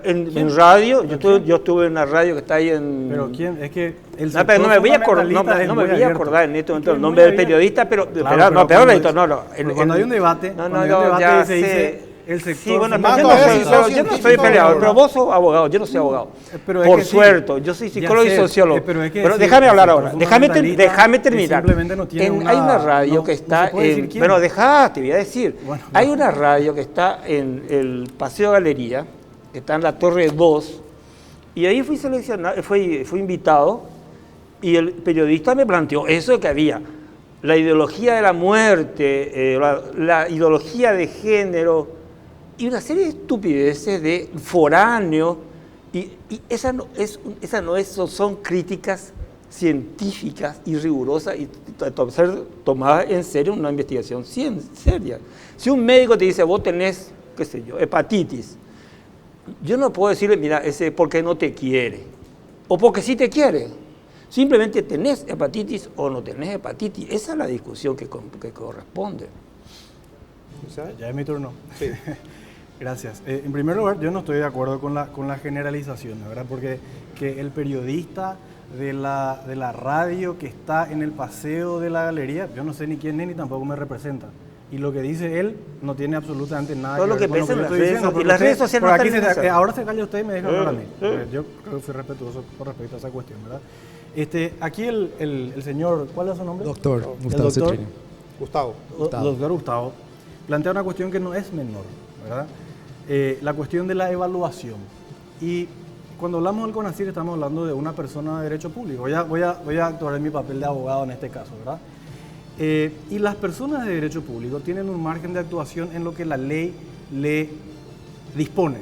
en radio, yo estuve en una radio que está ahí en... ¿Pero quién? Es que el no, pero no me voy a acordar en este momento el nombre del periodista, pero... Cuando hay un debate, se dice... El sector sí, bueno, yo no soy peleador, pero vos sos abogado, yo no soy abogado. Por suerte, yo soy psicólogo y sociólogo. Pero déjame hablar ahora, déjame terminar. Hay una radio que está en... Bueno, te voy a decir. Hay una radio que está en el Paseo Galería, que está en la Torre 2, y ahí fui seleccionado, fui invitado, y el periodista me planteó eso que había la ideología de la muerte, la ideología de género, y una serie de estupideces de foráneos, y son críticas científicas y rigurosas y ser tomadas en serio una investigación seria. Si un médico te dice, vos tenés, qué sé yo, hepatitis, yo no puedo decirle, mira, ese es porque no te quiere, o porque sí te quiere. Simplemente tenés hepatitis o no tenés hepatitis. Esa es la discusión que corresponde. Ya es mi turno. Sí. Gracias. En primer lugar, yo no estoy de acuerdo con la generalización, ¿verdad? Porque que el periodista de la radio que está en el paseo de la galería, yo no sé ni quién es ni tampoco me representa. Y lo que dice él no tiene absolutamente nada todo que ver con lo que yo estoy diciendo. Y las redes sociales ahora se calla usted y me deja hablar a mí. Yo creo que fui respetuoso con respecto a esa cuestión, ¿verdad? Aquí el señor, ¿cuál es su nombre? Doctor Gustavo Cetrini. Doctor Gustavo plantea una cuestión que no es menor, ¿verdad? La cuestión de la evaluación. Y cuando hablamos del CONACYT estamos hablando de una persona de derecho público. Voy a actuar en mi papel de abogado en este caso, ¿verdad? Y las personas de derecho público tienen un margen de actuación en lo que la ley le dispone.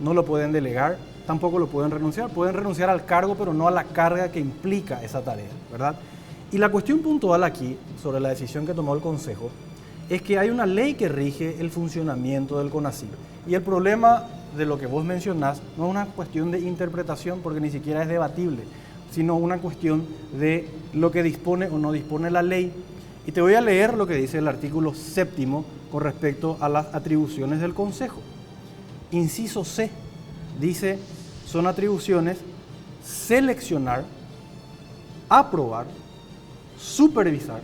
No lo pueden delegar, tampoco lo pueden renunciar. Pueden renunciar al cargo, pero no a la carga que implica esa tarea, ¿verdad? Y la cuestión puntual aquí, sobre la decisión que tomó el Consejo, es que hay una ley que rige el funcionamiento del CONACYT. Y el problema de lo que vos mencionás no es una cuestión de interpretación, porque ni siquiera es debatible, sino una cuestión de lo que dispone o no dispone la ley. Y te voy a leer lo que dice el artículo 7º con respecto a las atribuciones del Consejo. Inciso C, dice, son atribuciones seleccionar, aprobar, supervisar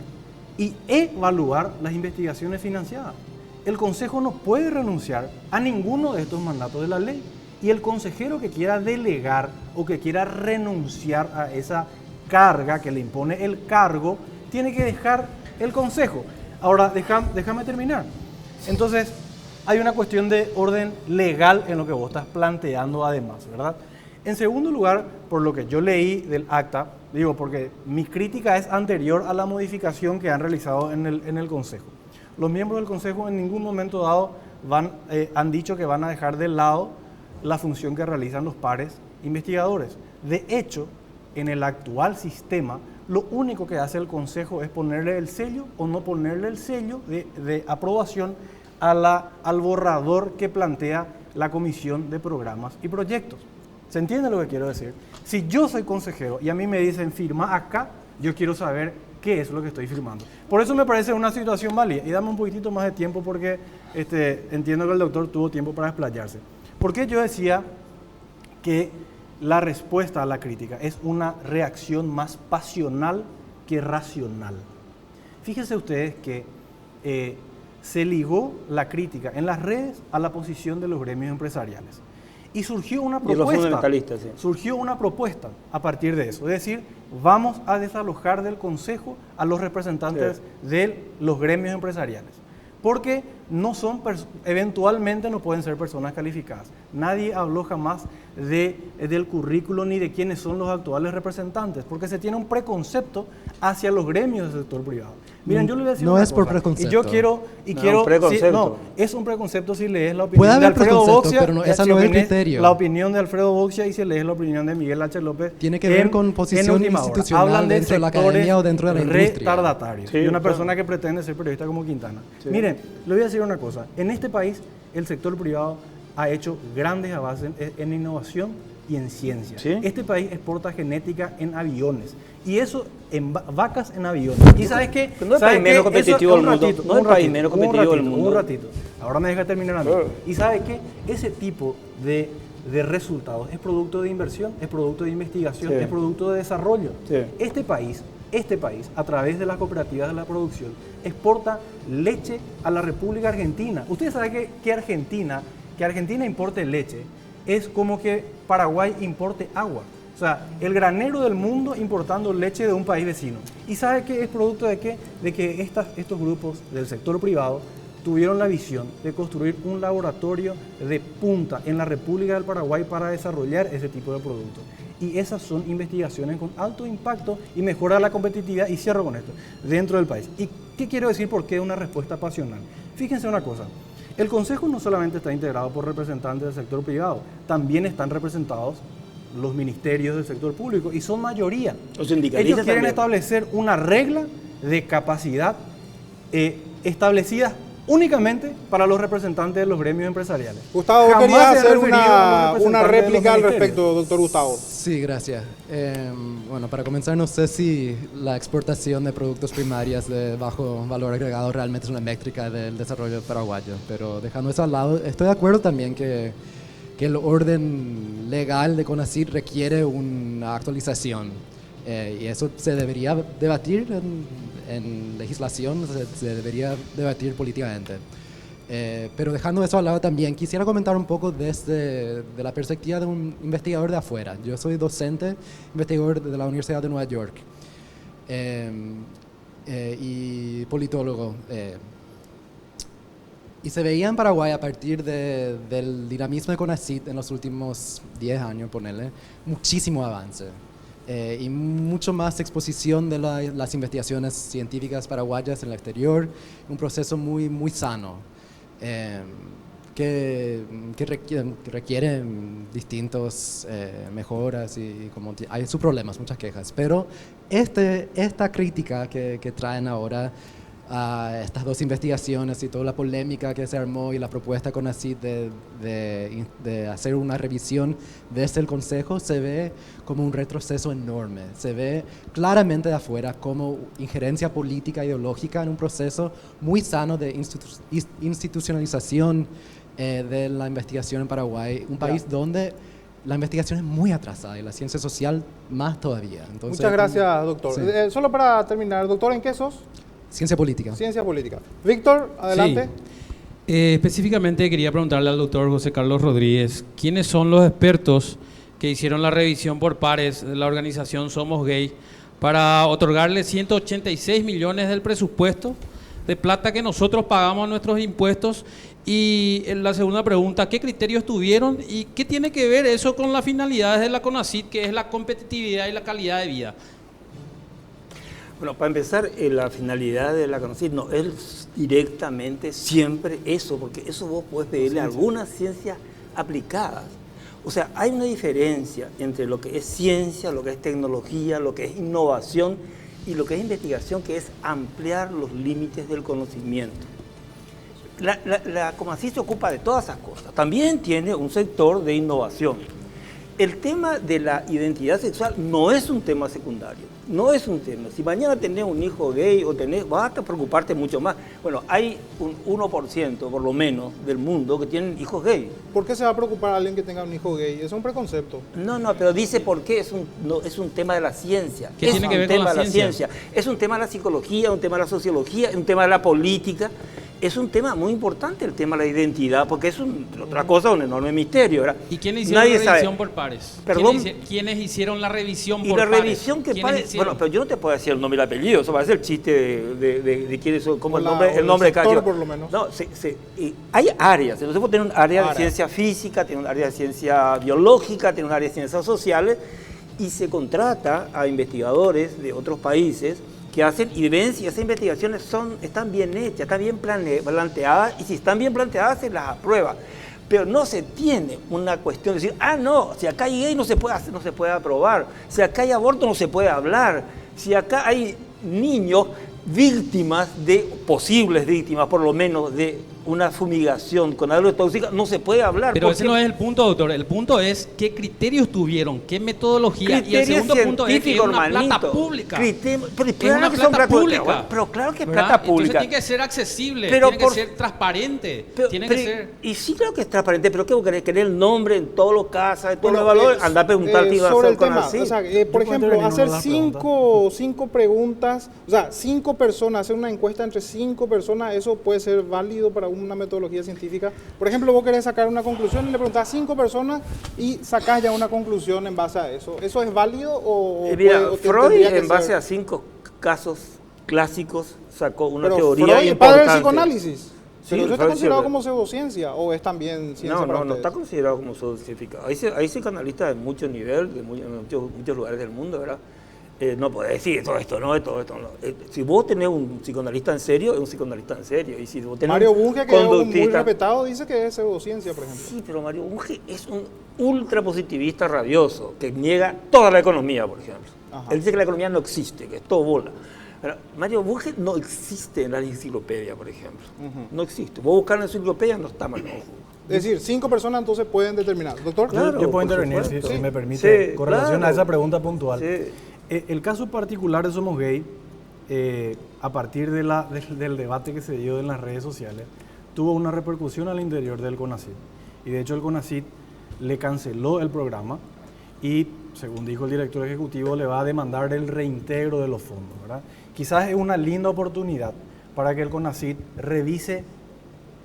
y evaluar las investigaciones financiadas. El Consejo no puede renunciar a ninguno de estos mandatos de la ley, y el consejero que quiera delegar o que quiera renunciar a esa carga que le impone el cargo, tiene que dejar el Consejo. Ahora, déjame terminar. Entonces, hay una cuestión de orden legal en lo que vos estás planteando además, ¿verdad? En segundo lugar, por lo que yo leí del acta, digo, porque mi crítica es anterior a la modificación que han realizado en el Consejo. Los miembros del Consejo en ningún momento dado han dicho que van a dejar de lado la función que realizan los pares investigadores. De hecho, en el actual sistema, lo único que hace el Consejo es ponerle el sello o no ponerle el sello de aprobación al borrador que plantea la Comisión de Programas y Proyectos. ¿Se entiende lo que quiero decir? Si yo soy consejero y a mí me dicen firma acá, yo quiero saber qué es lo que estoy firmando. Por eso me parece una situación válida. Y dame un poquitito más de tiempo porque entiendo que el doctor tuvo tiempo para explayarse. ¿Por qué yo decía que la respuesta a la crítica es una reacción más pasional que racional? Fíjense ustedes que se ligó la crítica en las redes a la posición de los gremios empresariales. Y surgió una propuesta. Y los fundamentalistas, sí. Surgió una propuesta a partir de eso. Es decir, vamos a desalojar del Consejo a los representantes de los gremios empresariales. Porque no son eventualmente no pueden ser personas calificadas. Nadie habló jamás del currículo ni de quiénes son los actuales representantes, porque se tiene un preconcepto hacia los gremios del sector privado. Miren, yo le voy a decir no una es por cosa, preconcepto. Y yo quiero un preconcepto. es un preconcepto si lees la Puede opinión de haber Alfredo preconcepto, Boxia, pero no, ese no es el criterio. La opinión de Alfredo Boxia y si lees la opinión de Miguel H. López. Tiene que ver con posición institucional Hablan de dentro de la academia o dentro de la industria. Retardatarios. Sí, y una claro. persona que pretende ser periodista como Quintana. Sí. Miren, le voy a decir una cosa. En este país, el sector privado ha hecho grandes avances en innovación y en ciencia. ¿Sí? Este país exporta genética en aviones. Y eso en vacas en aviones. ¿Y sabes qué? No es el ¿Sabes país menos qué? competitivo Eso- del mundo. No es el país menos competitivo del mundo. Un ratito. Ahora me deja terminar a mí. ¿Y sabes qué? Ese tipo de resultados es producto de inversión, es producto de investigación, Sí. es producto de desarrollo. Sí. Este país, a través de las cooperativas de la producción, exporta leche a la República Argentina. Ustedes saben que Argentina importe leche es como que Paraguay importe agua. O sea, el granero del mundo importando leche de un país vecino. ¿Y sabe qué es producto de qué? De que estos grupos del sector privado tuvieron la visión de construir un laboratorio de punta en la República del Paraguay para desarrollar ese tipo de productos. Y esas son investigaciones con alto impacto y mejora la competitividad, y cierro con esto, dentro del país. ¿Y qué quiero decir por qué una respuesta pasional? Fíjense una cosa, el Consejo no solamente está integrado por representantes del sector privado, también están representados los ministerios del sector público y son mayoría. Los sindicalistas Ellos quieren también. establecer una regla de capacidad establecida únicamente para los representantes de los gremios empresariales. Gustavo, Jamás quería se ha hacer referido a los una representantes de los réplica al ministerios. respecto, doctor Gustavo. Sí, gracias. Bueno, para comenzar, no sé si la exportación de productos primarios de bajo valor agregado realmente es una métrica del desarrollo paraguayo, pero dejando eso al lado, estoy de acuerdo también que el orden legal de CONACYT requiere una actualización, y eso se debería debatir en legislación, se debería debatir políticamente. Pero dejando eso al lado también, quisiera comentar un poco de la perspectiva de un investigador de afuera. Yo soy docente, investigador de la Universidad de Nueva York y politólogo. Y se veía en Paraguay a partir del dinamismo de CONACYT en los últimos 10 años, ponerle, muchísimo avance. Y mucho más exposición de las investigaciones científicas paraguayas en el exterior, un proceso muy, muy sano, que requieren distintas mejoras y como hay sus problemas, muchas quejas. Pero esta crítica que traen ahora a estas dos investigaciones y toda la polémica que se armó y la propuesta con CONACYT de hacer una revisión desde el Consejo se ve como un retroceso enorme. Se ve claramente de afuera como injerencia política ideológica en un proceso muy sano de institucionalización de la investigación en Paraguay, un país donde la investigación es muy atrasada y la ciencia social más todavía. Entonces, Muchas gracias, doctor. Sí. Solo para terminar, doctor, ¿en qué sos? Ciencia política. Ciencia política. Víctor, adelante. Sí. Específicamente quería preguntarle al doctor José Carlos Rodríguez, ¿quiénes son los expertos que hicieron la revisión por pares de la organización Somos Gay para otorgarle 186 millones del presupuesto de plata que nosotros pagamos a nuestros impuestos? Y la segunda pregunta, ¿qué criterios tuvieron y qué tiene que ver eso con las finalidades de la CONACYT, que es la competitividad y la calidad de vida? Bueno, para empezar, la finalidad de la CONACYT no es directamente siempre eso, porque eso vos podés pedirle algunas ciencias aplicadas. O sea, hay una diferencia entre lo que es ciencia, lo que es tecnología, lo que es innovación y lo que es investigación, que es ampliar los límites del conocimiento. La Comasí se ocupa de todas esas cosas. También tiene un sector de innovación. El tema de la identidad sexual no es un tema secundario, no es un tema. Si mañana tenés un hijo gay o vas a preocuparte mucho más. Bueno, hay un 1% por lo menos del mundo que tienen hijos gay. ¿Por qué se va a preocupar alguien que tenga un hijo gay? Es un preconcepto. No, pero dice por qué es un tema de la ciencia. ¿Qué tiene que ver con la ciencia? Es un tema de la psicología, un tema de la sociología, un tema de la política. Es un tema muy importante el tema de la identidad, porque es otra cosa, un enorme misterio, ¿verdad? ¿Y quiénes hicieron la revisión por pares? ¿Perdón? ¿Quiénes hicieron la revisión por pares? Y la pares? revisión que pares... Bueno, pero yo no te puedo decir el nombre y el apellido, eso parece el chiste de quiénes son, como el nombre de cada... por lo menos. No, hay áreas, entonces vos tenés un área de ciencia física, tenés un área de ciencia biológica, tenés un área de ciencias sociales, y se contrata a investigadores de otros países que hacen y ven si esas investigaciones están bien hechas, están bien planteadas, y si están bien planteadas se las aprueba. Pero no se tiene una cuestión de decir, no, si acá hay gay no se puede aprobar, si acá hay aborto no se puede hablar, si acá hay niños posibles víctimas por lo menos de una fumigación con algo tóxica, no se puede hablar. Pero ese no es el punto, doctor. El punto es qué criterios tuvieron, qué metodología. Y el segundo punto es que es una plata pública. Claro que son plata pública. Pero claro que es plata pública. Entonces tiene que ser accesible, tiene que ser transparente. Y sí creo que es transparente, pero ¿qué querer el nombre en todos los casos, en todos los valores? Anda a preguntar qué iba a hacer con así. O sea, por ejemplo, hacer cinco preguntas, o sea, 5 personas, hacer una encuesta entre 5 personas, ¿eso puede ser válido para una metodología científica? Por ejemplo, vos querés sacar una conclusión y le preguntás a 5 personas y sacás ya una conclusión en base a eso. ¿Eso es válido o mira, Freud en base a 5 casos clásicos sacó una teoría Freud, importante. Padre del psicoanálisis. Sí, ¿Pero eso está considerado como pseudociencia o es también ciencia para no ustedes? está considerado como pseudocientífica. Hay psicoanalistas de mucho nivel, en muchos lugares del mundo, ¿verdad? No podés decir todo esto no. Si vos tenés un psicoanalista en serio, es un psicoanalista en serio. Y si vos tenés Mario Bunge, que es muy respetado, dice que es pseudociencia, por ejemplo. Sí, pero Mario Bunge es un ultrapositivista rabioso que niega toda la economía, por ejemplo. Ajá. Él dice que la economía no existe, que es todo bola. Pero Mario Bunge no existe en la enciclopedia, por ejemplo. No existe. Vos buscar en la enciclopedia, no está mal. Es decir, 5 personas entonces pueden determinar. Doctor, claro, yo puedo intervenir, si me permite, con relación a esa pregunta puntual. Sí. El caso particular de Somos Gay, a partir del debate que se dio en las redes sociales, tuvo una repercusión al interior del CONACYT. Y de hecho el CONACYT le canceló el programa y, según dijo el director ejecutivo, le va a demandar el reintegro de los fondos, ¿verdad? Quizás es una linda oportunidad para que el CONACYT revise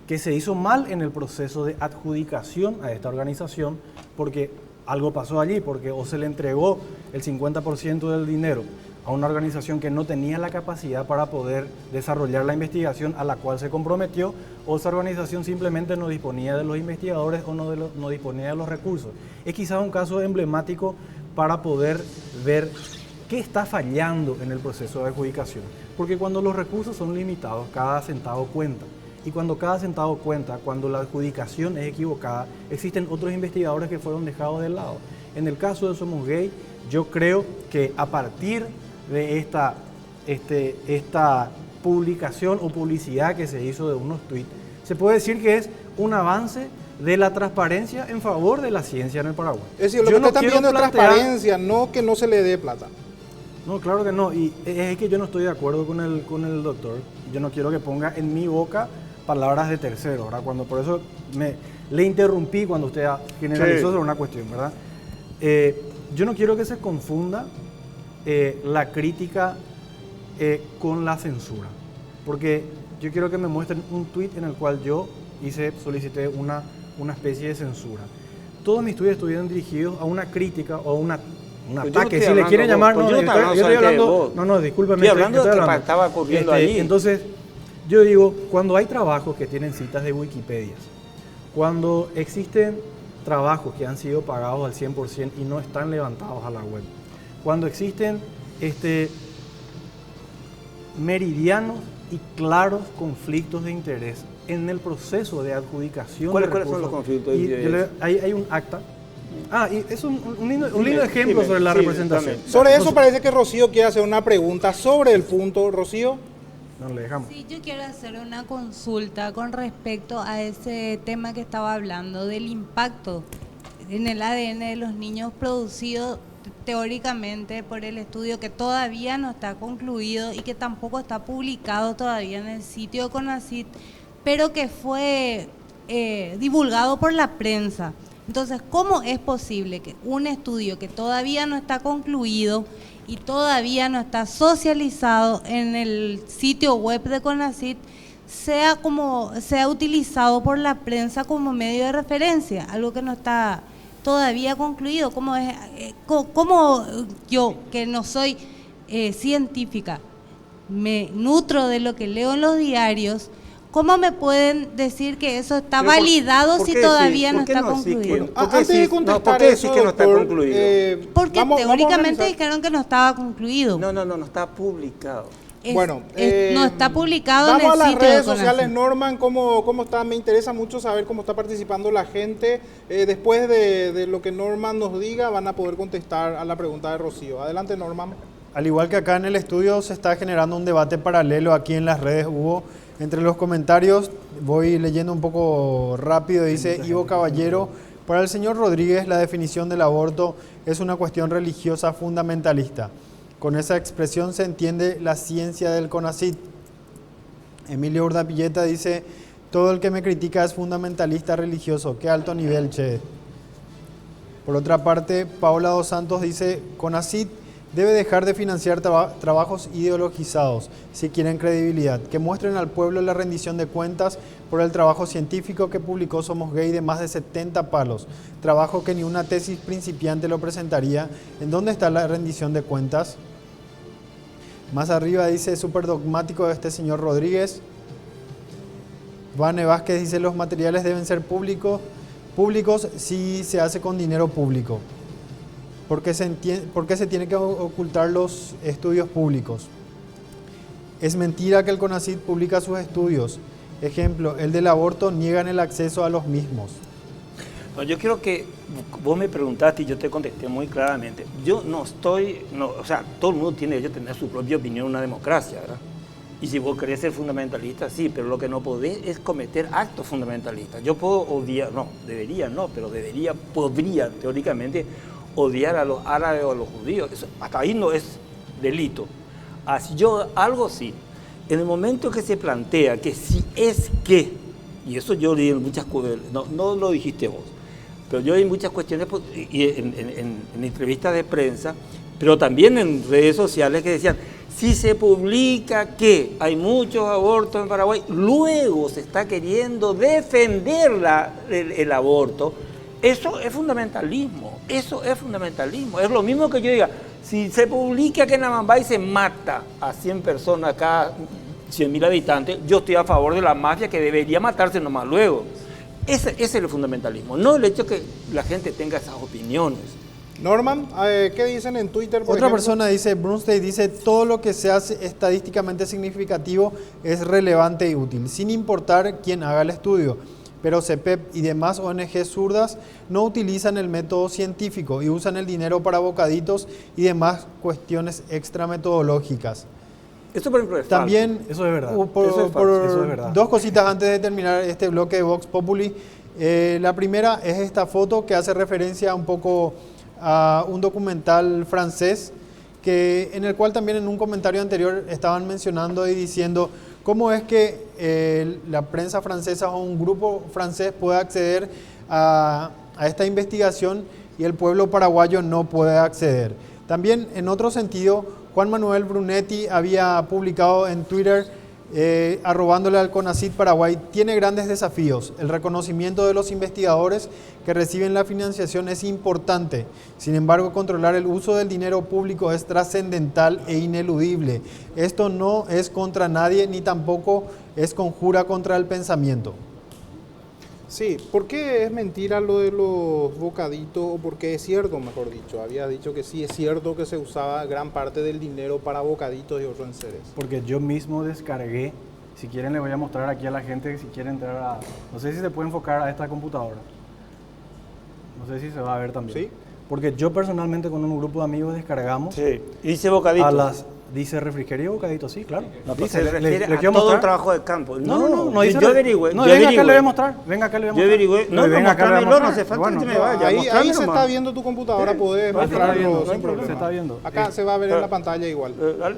qué se hizo mal en el proceso de adjudicación a esta organización, porque algo pasó allí, porque o se le entregó el 50% del dinero a una organización que no tenía la capacidad para poder desarrollar la investigación a la cual se comprometió, o esa organización simplemente no disponía de los investigadores o no disponía de los recursos. Es quizás un caso emblemático para poder ver qué está fallando en el proceso de adjudicación, porque cuando los recursos son limitados, cada centavo cuenta. Y cuando cada centavo cuenta, cuando la adjudicación es equivocada, existen otros investigadores que fueron dejados de lado. En el caso de Somos Gay, yo creo que a partir de esta publicación o publicidad que se hizo de unos tweets, se puede decir que es un avance de la transparencia en favor de la ciencia en el Paraguay. Es decir, lo que están pidiendo es transparencia, no que no se le dé plata. No, claro que no. Y es que yo no estoy de acuerdo con el doctor. Yo no quiero que ponga en mi boca palabras de tercero, ¿verdad? Por eso le interrumpí cuando usted generalizó sobre una cuestión, ¿verdad? Yo no quiero que se confunda la crítica con la censura, porque yo quiero que me muestren un tuit en el cual yo solicité una especie de censura. Todos mis tweets estuvieron dirigidos a una crítica o a un ataque, si le quieren llamar. Yo estoy hablando. No, discúlpeme. Estoy hablando de lo que estaba ocurriendo ahí. Entonces, yo digo, cuando hay trabajos que tienen citas de Wikipedia, cuando existen trabajos que han sido pagados al 100% y no están levantados a la web, cuando existen meridianos y claros conflictos de interés en el proceso de adjudicación. ¿Cuáles son los conflictos de interés? Hay un acta Y es un lindo ejemplo sobre la representación. Sobre eso parece que Rocío quiere hacer una pregunta sobre el punto. Rocío. No le dejamos. Sí, yo quiero hacer una consulta con respecto a ese tema que estaba hablando, del impacto en el ADN de los niños producido teóricamente por el estudio que todavía no está concluido y que tampoco está publicado todavía en el sitio de CONACYT, pero que fue divulgado por la prensa. Entonces, ¿cómo es posible que un estudio que todavía no está concluido y todavía no está socializado en el sitio web de CONACYT sea utilizado por la prensa como medio de referencia? Algo que no está todavía concluido. ¿Cómo yo, que no soy científica, me nutro de lo que leo en los diarios? ¿Cómo me pueden decir que eso está validado si todavía no está concluido? Antes de contestar ¿por qué decís eso, que no está doctor, concluido? Porque vamos a teóricamente organizar. dijeron que no estaba concluido. No está publicado. Bueno, no está publicado en vamos a el las sitio de redes CONACYT. sociales, Norman, ¿cómo está? Me interesa mucho saber cómo está participando la gente. Después de lo que Norman nos diga, van a poder contestar a la pregunta de Rocío. Adelante, Norman. Al igual que acá en el estudio, se está generando un debate paralelo aquí en las redes. Hubo entre los comentarios, voy leyendo un poco rápido, dice Ivo Caballero: para el señor Rodríguez, la definición del aborto es una cuestión religiosa fundamentalista. Con esa expresión se entiende la ciencia del CONACYT. Emilio Urdapilleta dice: todo el que me critica es fundamentalista religioso. Qué alto nivel, che. Por otra parte, Paola Dos Santos dice: CONACYT debe dejar de financiar trabajos ideologizados si quieren credibilidad. Que muestren al pueblo la rendición de cuentas por el trabajo científico que publicó Somos Gay de más de 70 palos. Trabajo que ni una tesis principiante lo presentaría. ¿En dónde está la rendición de cuentas? Más arriba dice: súper dogmático este señor Rodríguez. Vane Vázquez dice: los materiales deben ser públicos si se hace con dinero público. ¿Por qué se tiene que ocultar los estudios públicos? Es mentira que el CONACYT publica sus estudios. Ejemplo, el del aborto, niegan el acceso a los mismos. No, yo creo que vos me preguntaste y yo te contesté muy claramente. Yo todo el mundo tiene derecho a tener su propia opinión en una democracia, ¿verdad? Y si vos querés ser fundamentalista, sí, pero lo que no podés es cometer actos fundamentalistas. Yo puedo odiar, podría teóricamente odiar a los árabes o a los judíos. Eso, hasta ahí no es delito. Así algo sí. En el momento que se plantea que si es que, y eso yo leí en muchas cosas, no lo dijiste vos, pero yo leí muchas cuestiones en entrevistas de prensa, pero también en redes sociales que decían: si se publica que hay muchos abortos en Paraguay, luego se está queriendo defender el aborto. Eso es fundamentalismo, Es lo mismo que yo diga: si se publica que en Amambay se mata a 100 personas, cada 100.000 habitantes, yo estoy a favor de la mafia, que debería matarse nomás luego. Ese es el fundamentalismo, no el hecho que la gente tenga esas opiniones. Norman, ¿qué dicen en Twitter? Otra persona dice: Brunstein dice: todo lo que sea estadísticamente significativo es relevante y útil, sin importar quién haga el estudio. Pero CEPEP y demás ONG zurdas no utilizan el método científico y usan el dinero para bocaditos y demás cuestiones extrametodológicas. Eso, por ejemplo, es También, falso. Eso es verdad. Eso es verdad. Dos cositas antes de terminar este bloque de Vox Populi. La primera es esta foto que hace referencia un poco a un documental francés, en el cual también en un comentario anterior estaban mencionando y diciendo cómo es que la prensa francesa o un grupo francés puede acceder a esta investigación y el pueblo paraguayo no puede acceder. También, en otro sentido, Juan Manuel Brunetti había publicado en Twitter, arrobándole al CONACYT Paraguay: tiene grandes desafíos. El reconocimiento de los investigadores que reciben la financiación es importante. Sin embargo, controlar el uso del dinero público es trascendental e ineludible. Esto no es contra nadie, ni tampoco es conjura contra el pensamiento. Sí, ¿por qué es mentira lo de los bocaditos? ¿O por qué es cierto, mejor dicho? Había dicho que sí es cierto que se usaba gran parte del dinero para bocaditos y otros enseres. Porque yo mismo descargué, si quieren le voy a mostrar aquí a la gente, si quieren entrar a... No sé si se puede enfocar a esta computadora. No sé si se va a ver también. Sí. Porque yo personalmente con un grupo de amigos descargamos Sí. Y dice bocadito. Dice refrigerio y bocadito, sí, claro. No, pues Dice, se refiere a quiero todo mostrar. el trabajo de campo. No dice. Yo averigüé. No, yo venga acá le voy a averigüé. mostrar. Venga acá le voy a Yo mostrar. averigüé. No, venga acá le voy a no mostrar. hace falta Bueno, que me vaya. Ahí mostrame se nomás. está viendo tu computadora, podés no hay problema, mostrarlo no hay sin problema. se está viendo. Acá se va a ver en la pantalla igual. Dale.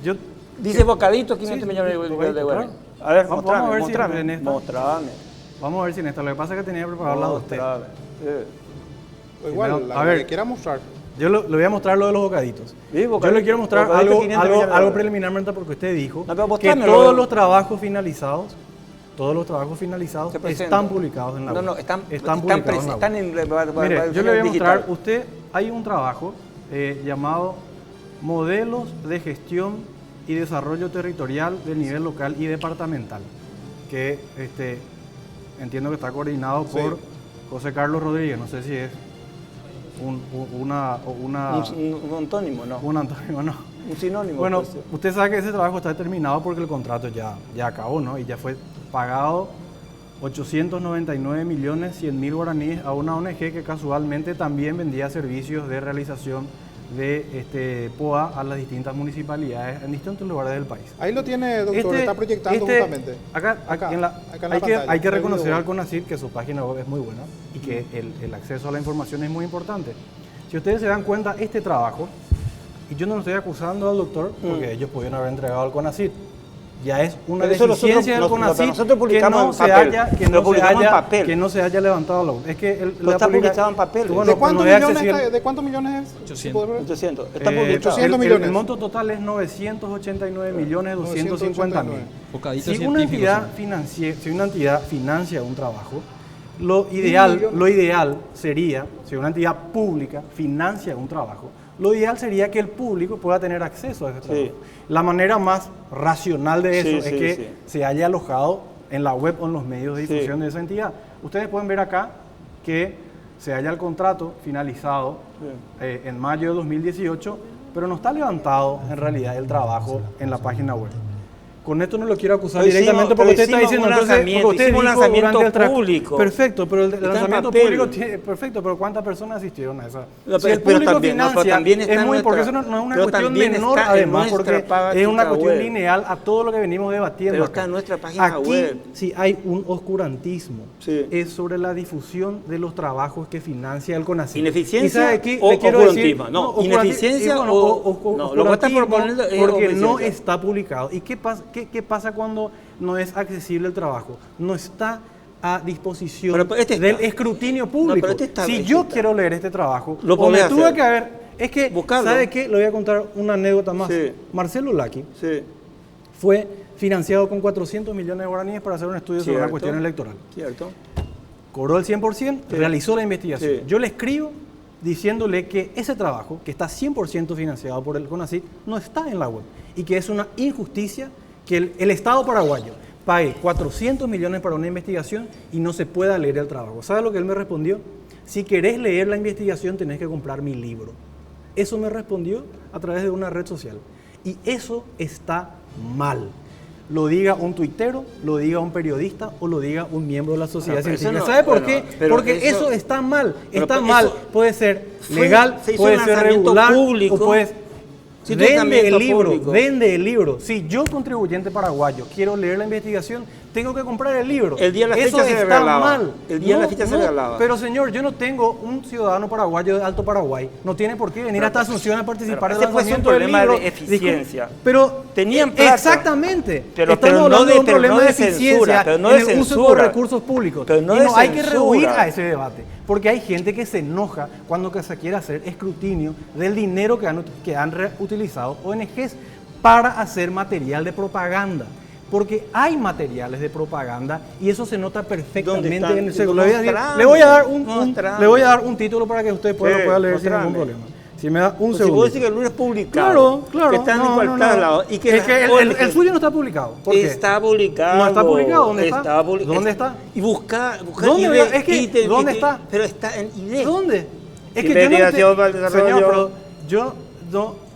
Yo Dice bocadito, 500 Sí, millones sí, de bocadito, dólares. claro. A ver, Vamos mostrame, a ver si mostrame. en esta- Mostrame. Vamos a ver si en esta. Lo que pasa es que tenía preparado la de usted. Mostrame. O igual, Primero, la a ver. que quiera mostrar. Yo le voy a mostrar lo de los bocaditos. Sí, Yo bocadito, le quiero mostrar bocadito, algo, 500 millones de algo dólares. preliminarmente porque usted dijo No, pero que mostrámelo. todos los trabajos finalizados Se presenta. están publicados en la web. No, están publicados en la están web. en Mire, yo le voy a digital. mostrar, usted, hay un trabajo llamado Modelos de Gestión y Desarrollo Territorial del Nivel Local y Departamental, que entiendo que está coordinado por José Carlos Rodríguez, no sé si es un antónimo, no. un antónimo, no. Un sinónimo. Bueno, pues. usted sabe que ese trabajo está terminado porque el contrato ya acabó, ¿no? Y ya fue pagado 899.100.000 guaraníes a una ONG que casualmente también vendía servicios de realización de POA a las distintas municipalidades en distintos lugares del país. Ahí lo tiene, doctor, está proyectando justamente. Acá en la pantalla, hay que en el reconocer video. al CONACYT que su página web es muy buena y que el acceso a la información es muy importante. Si ustedes se dan cuenta, este trabajo, y yo no lo estoy acusando al doctor porque ellos pudieron haber entregado al CONACYT, ya es una Pero eso deficiencia del nosotros- CONACYT nosotros publicamos en papel. que no se haya levantado la web. Es que está publicado en papel. ¿De cuántos no es millones, accesible. ¿De cuántos millones es? 800. 800. Está Eh, publicado. 800 millones. El monto total es 989.250.000. Bocaditos Si una entidad financia un trabajo, lo ideal sería, si una entidad pública financia un trabajo, lo ideal sería que el público pueda tener acceso a ese trabajo. Sí. La manera más racional de eso Sí, es sí, que sí. se haya alojado en la web o en los medios de difusión de esa entidad. Ustedes pueden ver acá que se halla el contrato finalizado en mayo de 2018, pero no está levantado en realidad el trabajo en la página web. Con esto no lo quiero acusar Pero directamente hicimos- porque pero usted está hicimos diciendo un entonces, lanzamiento, porque usted hicimos un dijo lanzamiento durante el público. Perfecto, pero el Está en lanzamiento papel. público perfecto, pero ¿cuántas personas asistieron a esa? No, Si el pero público también- no, pero financia, también está es en muy, porque nuestra- eso no es una pero cuestión también menor está en además, nuestra porque página es una cuestión web. lineal a todo lo que venimos debatiendo. Pero acá. está en nuestra página Aquí, web. si hay un oscurantismo, Sí. es sobre la difusión de los trabajos que financia el CONACYT. ¿Ineficiencia ¿Y sabe qué? o Le quiero oscurantismo? decir- No, oscurantismo, ineficiencia y bueno, o- no, lo que está oscurantismo proponiendo es porque no oficiencia. está publicado. ¿Y qué pasa cuando no es accesible el trabajo? No está a disposición Pero este está. del escrutinio público. No, pero este está, si este yo está. quiero leer este trabajo, Lo o me podés tuve hacer. que haber... Es que, Buscarlo. ¿sabe qué? Le voy a contar una anécdota más. Sí. Marcelo Laki Sí, fue financiado con 400 millones de guaraníes para hacer un estudio sobre una Cierto. cuestión electoral. cierto. Cobró el 100%, Sí. realizó la investigación. Sí. Yo le escribo diciéndole que ese trabajo, que está 100% financiado por el CONACYT, no está en la web y que es una injusticia que el Estado paraguayo pague 400 millones para una investigación y no se pueda leer el trabajo. ¿Sabe lo que él me respondió? Si querés leer la investigación tenés que comprar mi libro. Eso me respondió a través de una red social. Y eso está mal. Lo diga un tuitero, lo diga un periodista o lo diga un miembro de la sociedad Pero eso científica. no- ¿Sabe por bueno, qué? pero Porque eso está mal. pero Está eso- mal. Puede ser Fue- legal, se hizo puede un ser lanzamiento regular público. o puede... Sí, Vende lanzamiento el libro, público. vende el libro. Si yo, contribuyente paraguayo, quiero leer la investigación, tengo que comprar el libro. El día de la Eso fecha se está regalaba. mal. El día de la fecha se regalaba. Pero señor, yo no tengo un ciudadano paraguayo de Alto Paraguay. No tiene por qué venir hasta Asunción a participar pero del ese puede ser un lanzamiento del problema libro. de eficiencia. Pero Tenían plata. Exactamente. Pero Estamos no hablando de- de un pero problema no de de censura, eficiencia pero no en de el uso de censura. recursos públicos. Pero no y de no hay que censura. rehuir a ese debate. Porque hay gente que se enoja cuando que se quiere hacer escrutinio del dinero que han utilizado ONGs para hacer material de propaganda. Porque hay materiales de propaganda y eso se nota perfectamente están? en el segundo. Le Mostrame, voy a dar mostrame. le voy a dar un título para que usted pueda, Sí, lo pueda leer sin mostrame. ningún problema. Si me da un Pues si segundo. vos decís que el lunes publicado, Claro, que están no, en cualquier no, no. lado y que Es que el suyo no está publicado. ¿Por qué? Está publicado. No está publicado. ¿Dónde está? publicado. ¿Dónde está? Y busca ¿Dónde? ID, Es que, ID, ¿dónde está? Pero está en ID. ¿Dónde? Es Investigación para el desarrollo. Señor, pero yo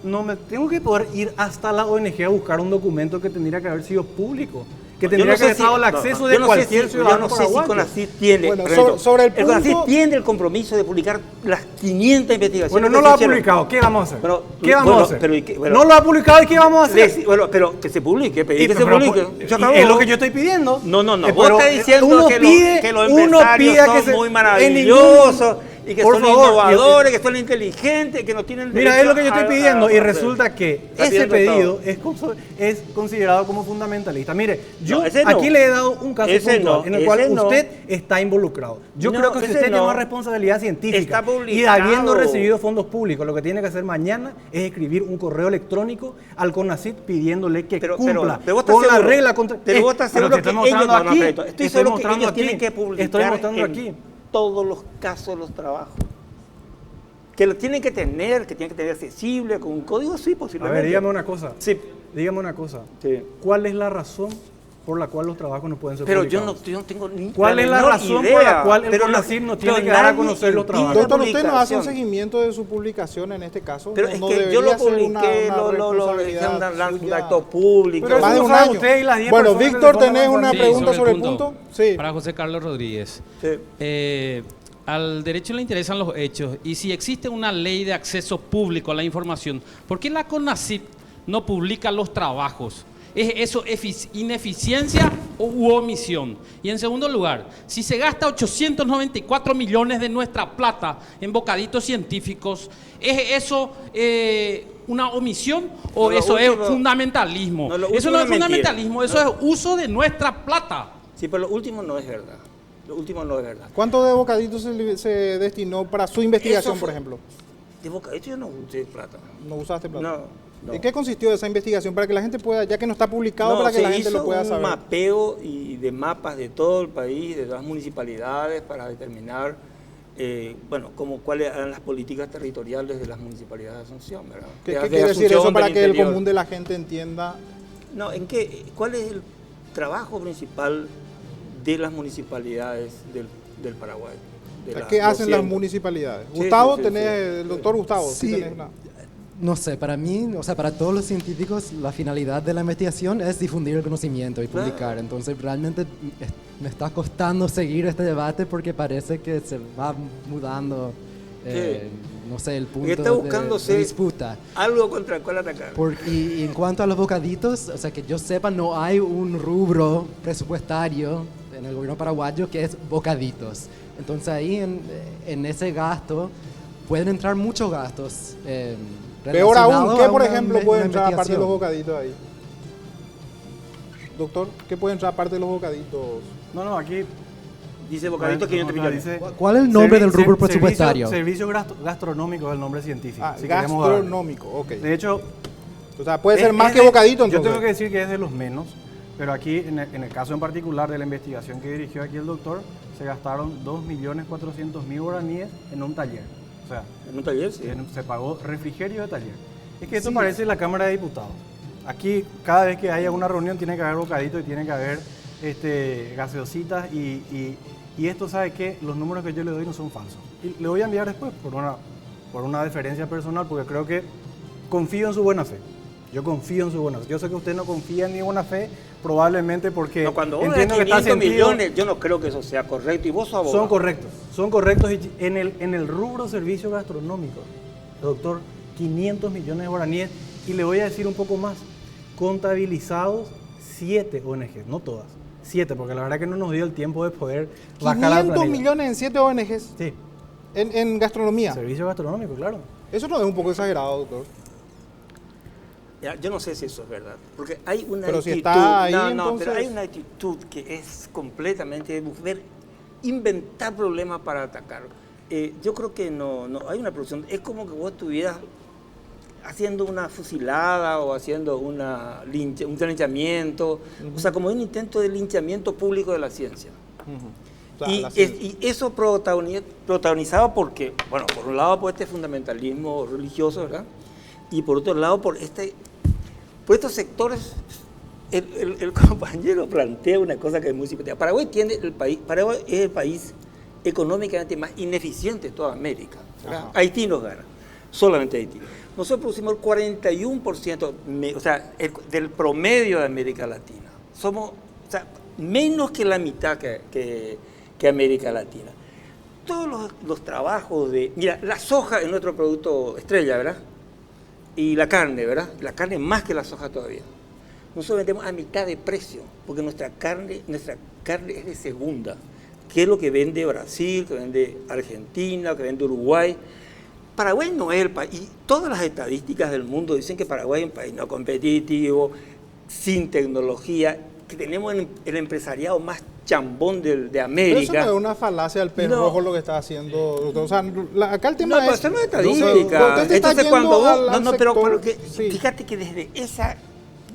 no me tengo que poder ir hasta la ONG a buscar un documento que tendría que haber sido público. que Yo tendría no que sé haber si- estado al no, acceso no, de yo no sé cualquier si- ciudadano Yo no sé si paraguayo. CONACYT tiene... Bueno, Reto, sobre el punto- CONACYT tiene el compromiso de publicar las 500 investigaciones. Bueno, no que lo se ha hicieron. publicado. ¿Qué vamos a hacer? Bueno, ¿Qué vamos bueno, a hacer? pero ¿y qué? Bueno, no lo ha publicado y ¿qué vamos a hacer? Bueno, pero que se publique, pedí Y- que se pero, publique. pues, Se y acabó. es lo que yo estoy pidiendo. No, vos pero estás diciendo uno que, pide- que los uno empresarios pide son que se- muy en maravillosos y que por son favor, innovadores, que son inteligentes, que no tienen Mira, derecho es lo que yo estoy a- pidiendo a- y a- resulta que Está ese pidiendo pedido todo. es considerado como fundamentalista. Mire, yo No, ese no. aquí le he dado un caso Ese puntual no, en el ese cual no. usted está involucrado. Yo No, creo que si ese usted tiene no. una responsabilidad científica Está y publicado. habiendo recibido fondos públicos, lo que tiene que hacer mañana es escribir un correo electrónico al CONACYT pidiéndole que cumpla pero vos estás con la seguro- regla contra... Pero vos estás pero seguro te que estoy mostrando ellos... No, aquí, Alfredo, estoy seguro que mostrando ellos aquí, tienen que publicar estoy mostrando en aquí. todos los casos los trabajos. Que lo tienen que tener accesible, con un código, sí, A posiblemente. ver, dígame una cosa. Sí. Dígame una cosa. Sí. ¿Cuál es la razón por la cual los trabajos no pueden ser Pero publicados? yo no tengo ni ¿Cuál es la menor razón idea. por la cual el Pero CONACYT no tiene pero que dar a nadie conocer los impide trabajos? Doctor, usted no hace un publicación. seguimiento de su publicación en este caso. Pero no, es no que yo debería lo ser publiqué, una lo responsabilidad un suya. acto público. Pero Más eso de lo un sabe año. usted y las 10 Bueno, personas que Víctor, le ponen ¿tenés más una información. pregunta sobre el punto? Sí. Para José Carlos Rodríguez. Sí. Al derecho le interesan los hechos y si existe una ley de acceso público a la información, ¿por qué la CONACYT no publica los trabajos? ¿Es eso ineficiencia u omisión? Y en segundo lugar, si se gasta 894 millones de nuestra plata en bocaditos científicos, ¿es eso una omisión o No, lo eso último- es fundamentalismo? no, lo Eso último no es es mentira. fundamentalismo, eso es uso de nuestra plata. Sí, pero lo último no es verdad. Lo último no es verdad. ¿Cuánto de bocaditos se destinó para su investigación, Eso por fue- ejemplo? De bocadito yo no usé plata. ¿No usaste plata? No. ¿En qué consistió esa investigación? Para que la gente pueda, ya que no está publicado, No, para que se la gente hizo lo pueda un saber. mapeo y de mapas de todo el país, de todas las municipalidades, para determinar cuáles eran las políticas territoriales de las municipalidades de Asunción, ¿verdad? ¿Qué De quiere decir Asunción, eso para del que el interior. común de la gente entienda? No, ¿cuál es el trabajo principal de las municipalidades del Paraguay? De ¿Qué hacen las 200? municipalidades? Sí, Gustavo, sí, sí, tenés, sí. el doctor Gustavo, Sí. tenés una- No sé, para mí, o sea, para todos los científicos, la finalidad de la investigación es difundir el conocimiento y Claro. publicar. Entonces, realmente me está costando seguir este debate porque parece que se va mudando, no sé, el punto está buscándose de disputa. algo contra el cual atacar. Y en cuanto a los bocaditos, o sea, que yo sepa, no hay un rubro presupuestario en el gobierno paraguayo que es bocaditos. Entonces, ahí en ese gasto pueden entrar muchos gastos. Peor aún, relacionados ¿qué a por una ejemplo puede una entrar aparte de los investigación. bocaditos ahí? Doctor, ¿qué puede entrar aparte de los bocaditos? No, aquí... Dice bocaditos 500 millones. dice- ¿Cuál es el nombre del rubro presupuestario? Servicio gastronómico es el nombre científico. Ah, si queremos darle. gastronómico, ok. De hecho, O sea, puede ser más que de- bocadito Yo entonces. tengo que decir que es de los menos, pero aquí, en el caso en particular de la investigación que dirigió aquí el doctor, se gastaron 2.400.000 guaraníes en un taller. O sea, En un taller, sí. se pagó refrigerio de taller. Es que esto parece la Cámara de Diputados. Aquí, cada vez que haya una reunión, tiene que haber bocadito y tiene que haber gaseositas y esto, ¿sabe qué? Los números que yo le doy no son falsos. Y le voy a enviar después por una deferencia personal, porque creo que confío en su buena fe. Yo confío en su buena fe. Yo sé que usted no confía en mi buena fe, probablemente porque No, cuando uno entiendo da que está 500 sentido. millones, yo no creo que eso sea correcto. Y vos sos abogado. Son correctos y en el rubro servicio gastronómico, doctor, 500 millones de guaraníes y le voy a decir un poco más, contabilizados 7 ONGs, no todas, 7, porque la verdad que no nos dio el tiempo de poder bajar la 500 planilla. millones en 7 ONGs Sí, en gastronomía. servicio gastronómico, claro. Eso no es un poco exagerado, doctor. Ya, yo no sé si eso es verdad, porque hay una Pero si actitud, está ahí, pero entonces- hay una actitud que es completamente inventar problemas para atacar. Yo creo que no hay una producción, es como que vos estuvieras haciendo una fusilada o haciendo un linchamiento, o sea, como un intento de linchamiento público de la ciencia. O sea, Y, la ciencia. y eso protagonizado porque, bueno, por un lado por este fundamentalismo religioso, ¿verdad? Y por otro lado por estos sectores. El compañero plantea una cosa que es muy simpática. Paraguay es el país económicamente más ineficiente de toda América, ¿verdad? Haití nos gana, solamente Haití. Nosotros producimos el 41%, o sea, del promedio de América Latina. sea, menos que la mitad que América Latina. Todos los trabajos de... Mira, la soja es nuestro producto estrella, ¿verdad? Y la carne, ¿verdad? La carne más que la soja todavía. Nosotros vendemos a mitad de precio, porque nuestra carne es de segunda, que es lo que vende Brasil, que vende Argentina, que vende Uruguay. Paraguay no es el país, y todas las estadísticas del mundo dicen que Paraguay es un país no competitivo, sin tecnología, que tenemos el empresariado más chambón de América. Pero eso no es una falacia del pez rojo lo que está haciendo, doctor. O sea, acá el tema no, es... No, no es estadística. Entonces cuando vos... pero que, sí. Fíjate que desde esa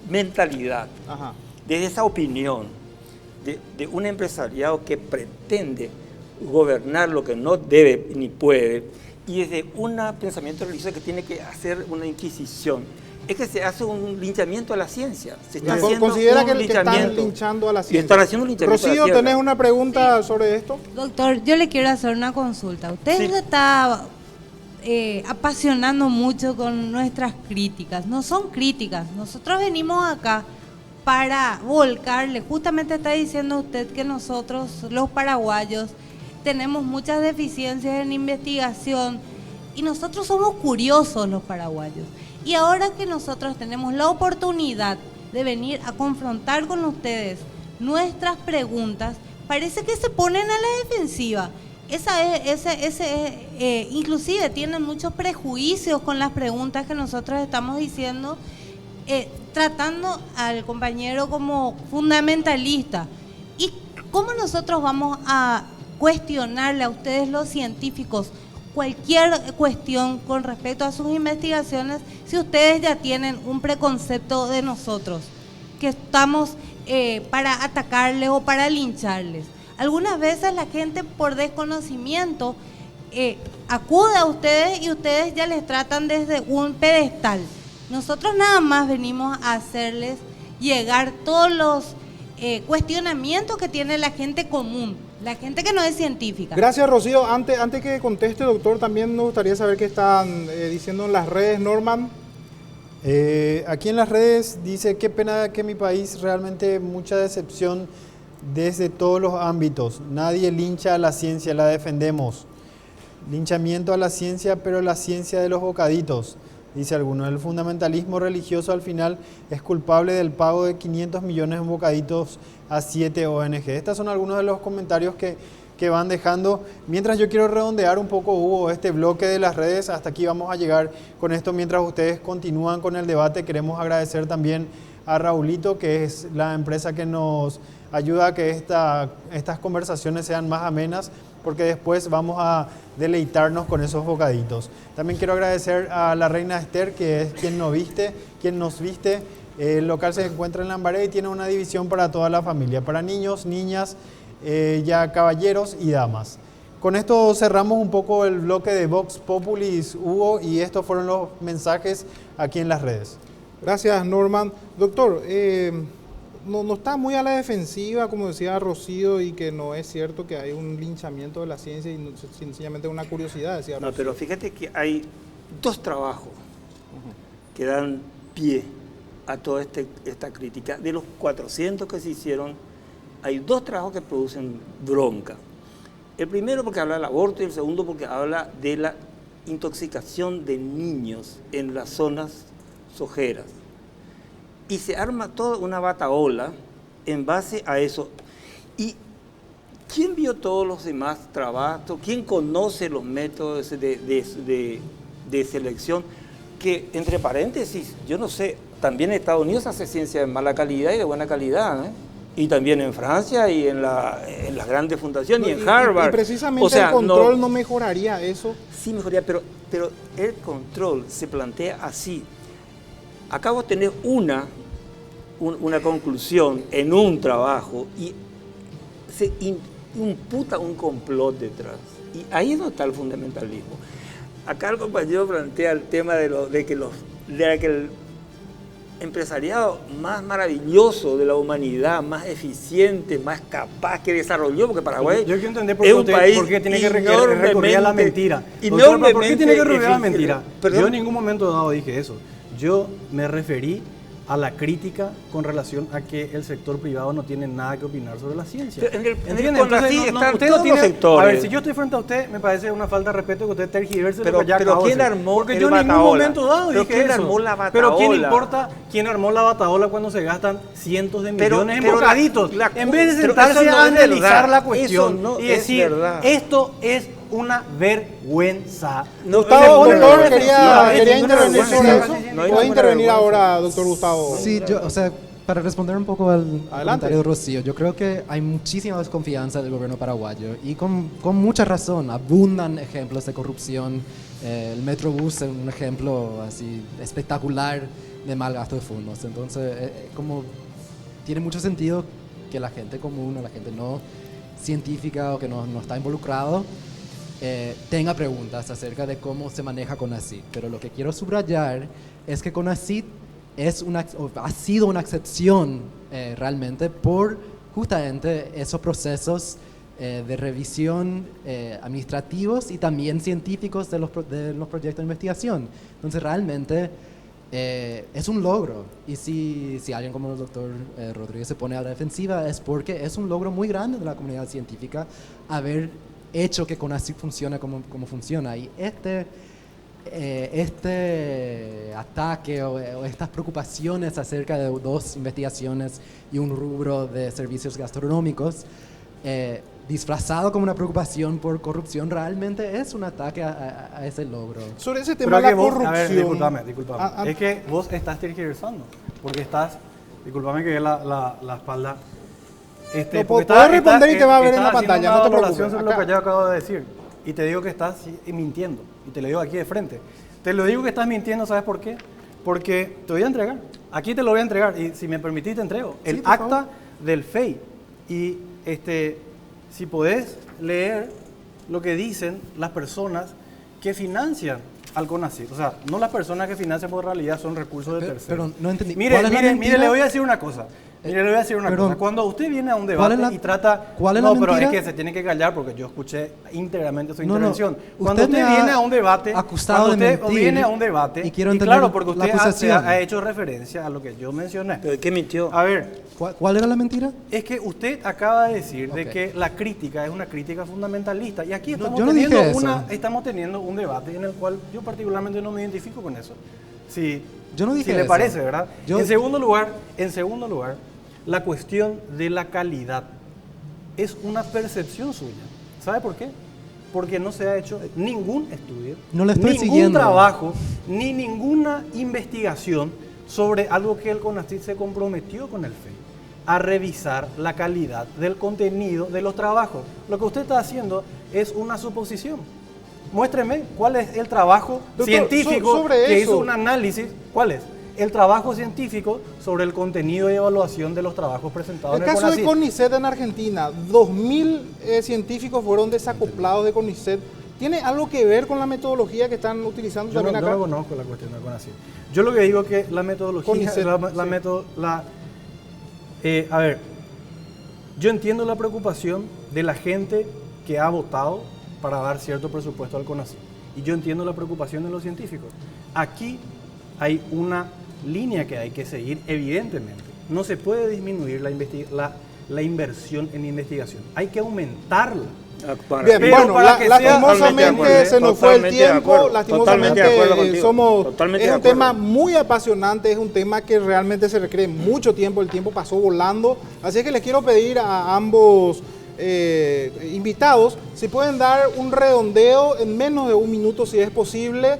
mentalidad, ajá, desde esa opinión de un empresariado que pretende gobernar lo que no debe ni puede, y desde un pensamiento religioso que tiene que hacer una inquisición, es que se hace un linchamiento a la ciencia. Se está haciendo considera un que están linchando a la ciencia. Están haciendo un linchamiento Rocío, a la ¿tenés una pregunta sobre esto? Doctor, yo le quiero hacer una consulta. Usted está apasionando mucho con nuestras críticas. No son críticas. Nosotros venimos acá para volcarle. Justamente está diciendo usted que nosotros, los paraguayos, tenemos muchas deficiencias en investigación y nosotros somos curiosos los paraguayos. Y ahora que nosotros tenemos la oportunidad de venir a confrontar con ustedes nuestras preguntas, parece que se ponen a la defensiva. Inclusive tienen muchos prejuicios con las preguntas que nosotros estamos diciendo, tratando al compañero como fundamentalista. ¿Y cómo nosotros vamos a cuestionarle a ustedes los científicos cualquier cuestión con respecto a sus investigaciones si ustedes ya tienen un preconcepto de nosotros, que estamos para atacarles o para lincharles? Algunas veces la gente por desconocimiento acude a ustedes y ustedes ya les tratan desde un pedestal. Nosotros nada más venimos a hacerles llegar todos los cuestionamientos que tiene la gente común, la gente que no es científica. Gracias, Rocío. Antes que conteste, doctor, también nos gustaría saber qué están diciendo en las redes, Norman. Aquí en las redes dice, qué pena que mi país, realmente mucha decepción desde todos los ámbitos. Nadie lincha a la ciencia, la defendemos. Linchamiento a la ciencia, pero la ciencia de los bocaditos. Dice alguno, el fundamentalismo religioso al final es culpable del pago de 500 millones de bocaditos a 7 ONG. Estos son algunos de los comentarios que van dejando. Mientras yo quiero redondear un poco, Hugo, este bloque de las redes. Hasta aquí vamos a llegar con esto. Mientras ustedes continúan con el debate, queremos agradecer también a Raulito, que es la empresa que nos ayuda a que estas conversaciones sean más amenas, porque después vamos a deleitarnos con esos bocaditos. También quiero agradecer a la reina Esther, que es quien nos viste. El local se encuentra en Lambaré y tiene una división para toda la familia, para niños, niñas, ya caballeros y damas. Con esto cerramos un poco el bloque de Vox Populis, Hugo, y estos fueron los mensajes aquí en las redes. Gracias, Norman. Doctor, no está muy a la defensiva, como decía Rocío, y que no es cierto que hay un linchamiento de la ciencia y no, sencillamente una curiosidad, decía Rocío. No, pero fíjate que hay dos trabajos que dan pie a toda esta crítica. De los 400 que se hicieron, hay dos trabajos que producen bronca. El primero porque habla del aborto y el segundo porque habla de la intoxicación de niños en las zonas sojeras. Y se arma toda una batahola en base a eso. ¿Y quién vio todos los demás trabajos? ¿Quién conoce los métodos de selección? Que, entre paréntesis, yo no sé, también en Estados Unidos hace ciencia de mala calidad y de buena calidad, ¿eh? Y también en Francia y en las grandes fundaciones y en Harvard. Y precisamente, o sea, el control no mejoraría eso. Sí mejoraría, pero el control se plantea así. Acabo de tener una conclusión en un trabajo y se imputa un complot detrás. Y ahí es donde está el fundamentalismo. Acá el compañero plantea el tema de que el empresariado más maravilloso de la humanidad, más eficiente, más capaz que desarrolló, porque Paraguay yo quiero entender por qué tiene que recurrir a la mentira. Doctor, ¿por qué tiene que recurrir a la mentira? Yo en ningún momento dado dije eso. Yo me referí a la crítica con relación a que el sector privado no tiene nada que opinar sobre la ciencia. En el ¿Entiende? CONACYT Entonces, están usted todos los sectores. A ver, si yo estoy frente a usted, me parece una falta de respeto que usted tergiverse Pero- lo que ya pero acabo de ¿quién decir. armó Porque el yo en ningún batahola? momento dado ¿Pero dije quién eso. armó la Pero ¿quién batahola? importa quién armó la batahola cuando se gastan cientos de Pero- millones en pero bocaditos? En vez de pero sentarse eso no a es analizar verdad. la cuestión Eso no y es decir, verdad. esto es una vergüenza. Gustavo, No, doctor, no, quería no, intervenir no, sobre no, eso. no hay ¿Puede ninguna intervenir vergüenza. ahora, doctor Gustavo? Sí, yo, o sea, para responder un poco al Adelante. comentario de Rocío, yo creo que hay muchísima desconfianza del gobierno paraguayo y con mucha razón. Abundan ejemplos de corrupción. El Metrobús es un ejemplo así espectacular de mal gasto de fondos. Entonces, como tiene mucho sentido que la gente común o la gente no científica o que no está involucrado tenga preguntas acerca de cómo se maneja CONACYT. Pero lo que quiero subrayar es que CONACYT ha sido una excepción realmente por justamente esos procesos de revisión administrativos y también científicos de los proyectos de investigación. Entonces realmente es un logro, y si alguien como el doctor Rodríguez se pone a la defensiva es porque es un logro muy grande de la comunidad científica haber hecho que CONACYT funcione como funciona. Y este ataque o estas preocupaciones acerca de dos investigaciones y un rubro de servicios gastronómicos disfrazado como una preocupación por corrupción, realmente es un ataque a ese logro. Sobre ese Pero tema de la que vos, corrupción. a ver, discúlpame. Ah, Es que vos estás tergiversando, porque estás, discúlpame que ve la espalda. No, porque podés responder y te va a ver en la estás haciendo pantalla, una no te valoración preocupes. sobre lo que Acá. yo acabo de decir. Y te digo que estás mintiendo. Y te lo digo aquí de frente. Te lo digo que estás mintiendo, ¿sabes por qué? Porque te voy a entregar. Aquí te lo voy a entregar. Y si me permitís, te entrego. Sí, El por acta favor. del FEI. Y si podés leer lo que dicen las personas que financian al CONACYT. O sea, no las personas que financian por realidad son recursos de terceros. Pero no entendí. Mire, ¿Cuál es la mire, mentira? le voy a decir una cosa. Mire, le voy a decir una Perdón. cosa. Cuando usted viene a un ¿Cuál debate es la- y trata... cuál es no, la pero es mentira? que se tiene que callar porque yo escuché íntegramente su No, no. intervención. Cuando Usted usted me viene ha a un debate... acusado cuando de usted mentir viene a un debate... y quiero entender claro, porque la usted acusación. ha hecho referencia a lo que yo mencioné. ¿Pero qué mintió? A ver, ¿Cuál era la mentira? es que usted acaba de decir de Ok. que la crítica es una crítica fundamentalista. Y aquí No, estamos, yo no dije eso. estamos teniendo un debate en el cual yo particularmente no me identifico con eso. Si, Yo no dije si le eso. parece, ¿verdad? Yo- En segundo lugar, la cuestión de la calidad es una percepción suya. ¿Sabe por qué? Porque no se ha hecho ningún estudio, No le estoy ningún siguiendo. trabajo, ni ninguna investigación sobre algo que el CONACYT se comprometió con el FEI, a revisar la calidad del contenido de los trabajos. Lo que usted está haciendo es una suposición. Muéstreme cuál es el trabajo Doctor, científico sobre que eso. hizo un análisis. ¿Cuál es? El trabajo científico sobre el contenido y evaluación de los trabajos presentados El en el caso de CONACYT. CONICET en Argentina, 2.000 científicos fueron desacoplados de CONICET. ¿Tiene algo que ver con la metodología que están utilizando Yo no, también no acá? conozco la cuestión del CONACYT. Yo lo que digo es que la metodología, CONICET, a ver, yo entiendo la preocupación de la gente que ha votado para dar cierto presupuesto al CONACYT. Y yo entiendo la preocupación de los científicos. Aquí hay una línea que hay que seguir, evidentemente. No se puede disminuir la inversión en investigación. Hay que aumentarla. Bien, Pero bueno, para que sea- lastimosamente se nos fue el Totalmente de tiempo, acuerdo, lastimosamente totalmente de acuerdo contigo, somos, totalmente es de un acuerdo. tema muy apasionante, es un tema que realmente se requiere mucho tiempo, el tiempo pasó volando, así que les quiero pedir a ambos invitados si pueden dar un redondeo en menos de un minuto si es posible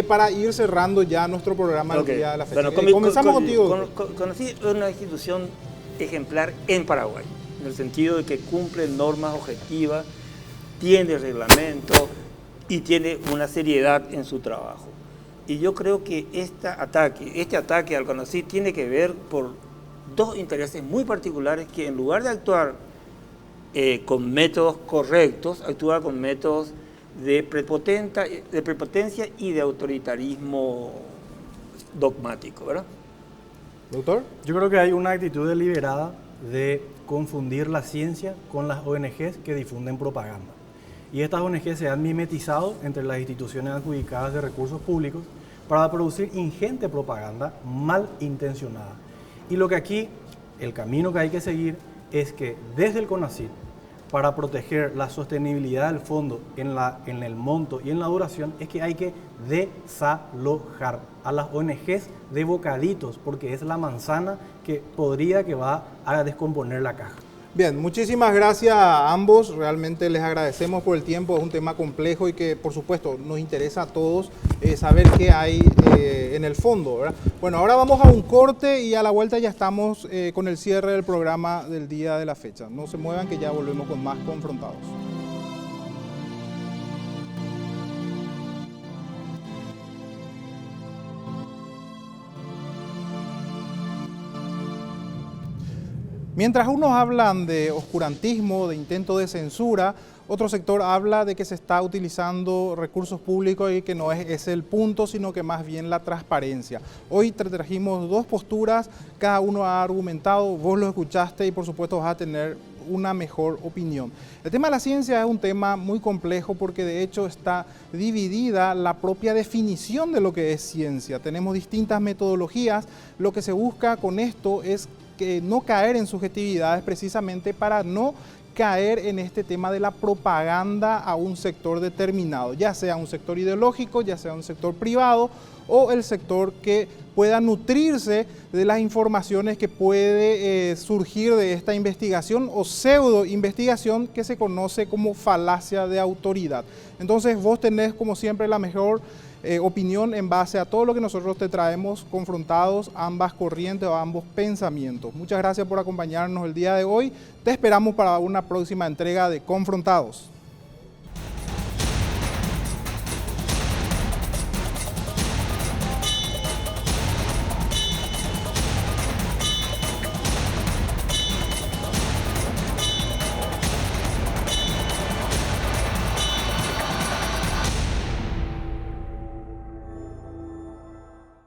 para ir cerrando ya nuestro programa del Ok. día de la fecha. Bueno, Comenzamos contigo. CONACYT es una institución ejemplar en Paraguay, en el sentido de que cumple normas objetivas, tiene reglamento y tiene una seriedad en su trabajo. Y yo creo que este ataque al CONACYT tiene que ver por dos intereses muy particulares que en lugar de actuar con métodos correctos, actúa con métodos de prepotencia y de autoritarismo dogmático, ¿verdad? Doctor. Yo creo que hay una actitud deliberada de confundir la ciencia con las ONGs que difunden propaganda. Y estas ONGs se han mimetizado entre las instituciones adjudicadas de recursos públicos para producir ingente propaganda mal intencionada. Y lo que aquí, el camino que hay que seguir es que desde el CONACYT, para proteger la sostenibilidad del fondo en el monto y en la duración, es que hay que desalojar a las ONGs de bocaditos, porque es la manzana que va a descomponer la caja. Bien, muchísimas gracias a ambos, realmente les agradecemos por el tiempo, es un tema complejo y que por supuesto nos interesa a todos saber qué hay en el fondo, ¿verdad? Bueno, ahora vamos a un corte y a la vuelta ya estamos con el cierre del programa del día de la fecha. No se muevan que ya volvemos con más Confrontados. Mientras unos hablan de oscurantismo, de intento de censura, otro sector habla de que se está utilizando recursos públicos y que no es ese el punto, sino que más bien la transparencia. Hoy trajimos dos posturas, cada uno ha argumentado, vos lo escuchaste y por supuesto vas a tener una mejor opinión. El tema de la ciencia es un tema muy complejo porque de hecho está dividida la propia definición de lo que es ciencia. Tenemos distintas metodologías, lo que se busca con esto es que no caer en subjetividades precisamente para no caer en este tema de la propaganda a un sector determinado, ya sea un sector ideológico, ya sea un sector privado o el sector que pueda nutrirse de las informaciones que puede surgir de esta investigación o pseudo investigación que se conoce como falacia de autoridad. Entonces vos tenés como siempre la mejor opinión en base a todo lo que nosotros te traemos confrontados, ambas corrientes o ambos pensamientos. Muchas gracias por acompañarnos el día de hoy. Te esperamos para una próxima entrega de Confrontados.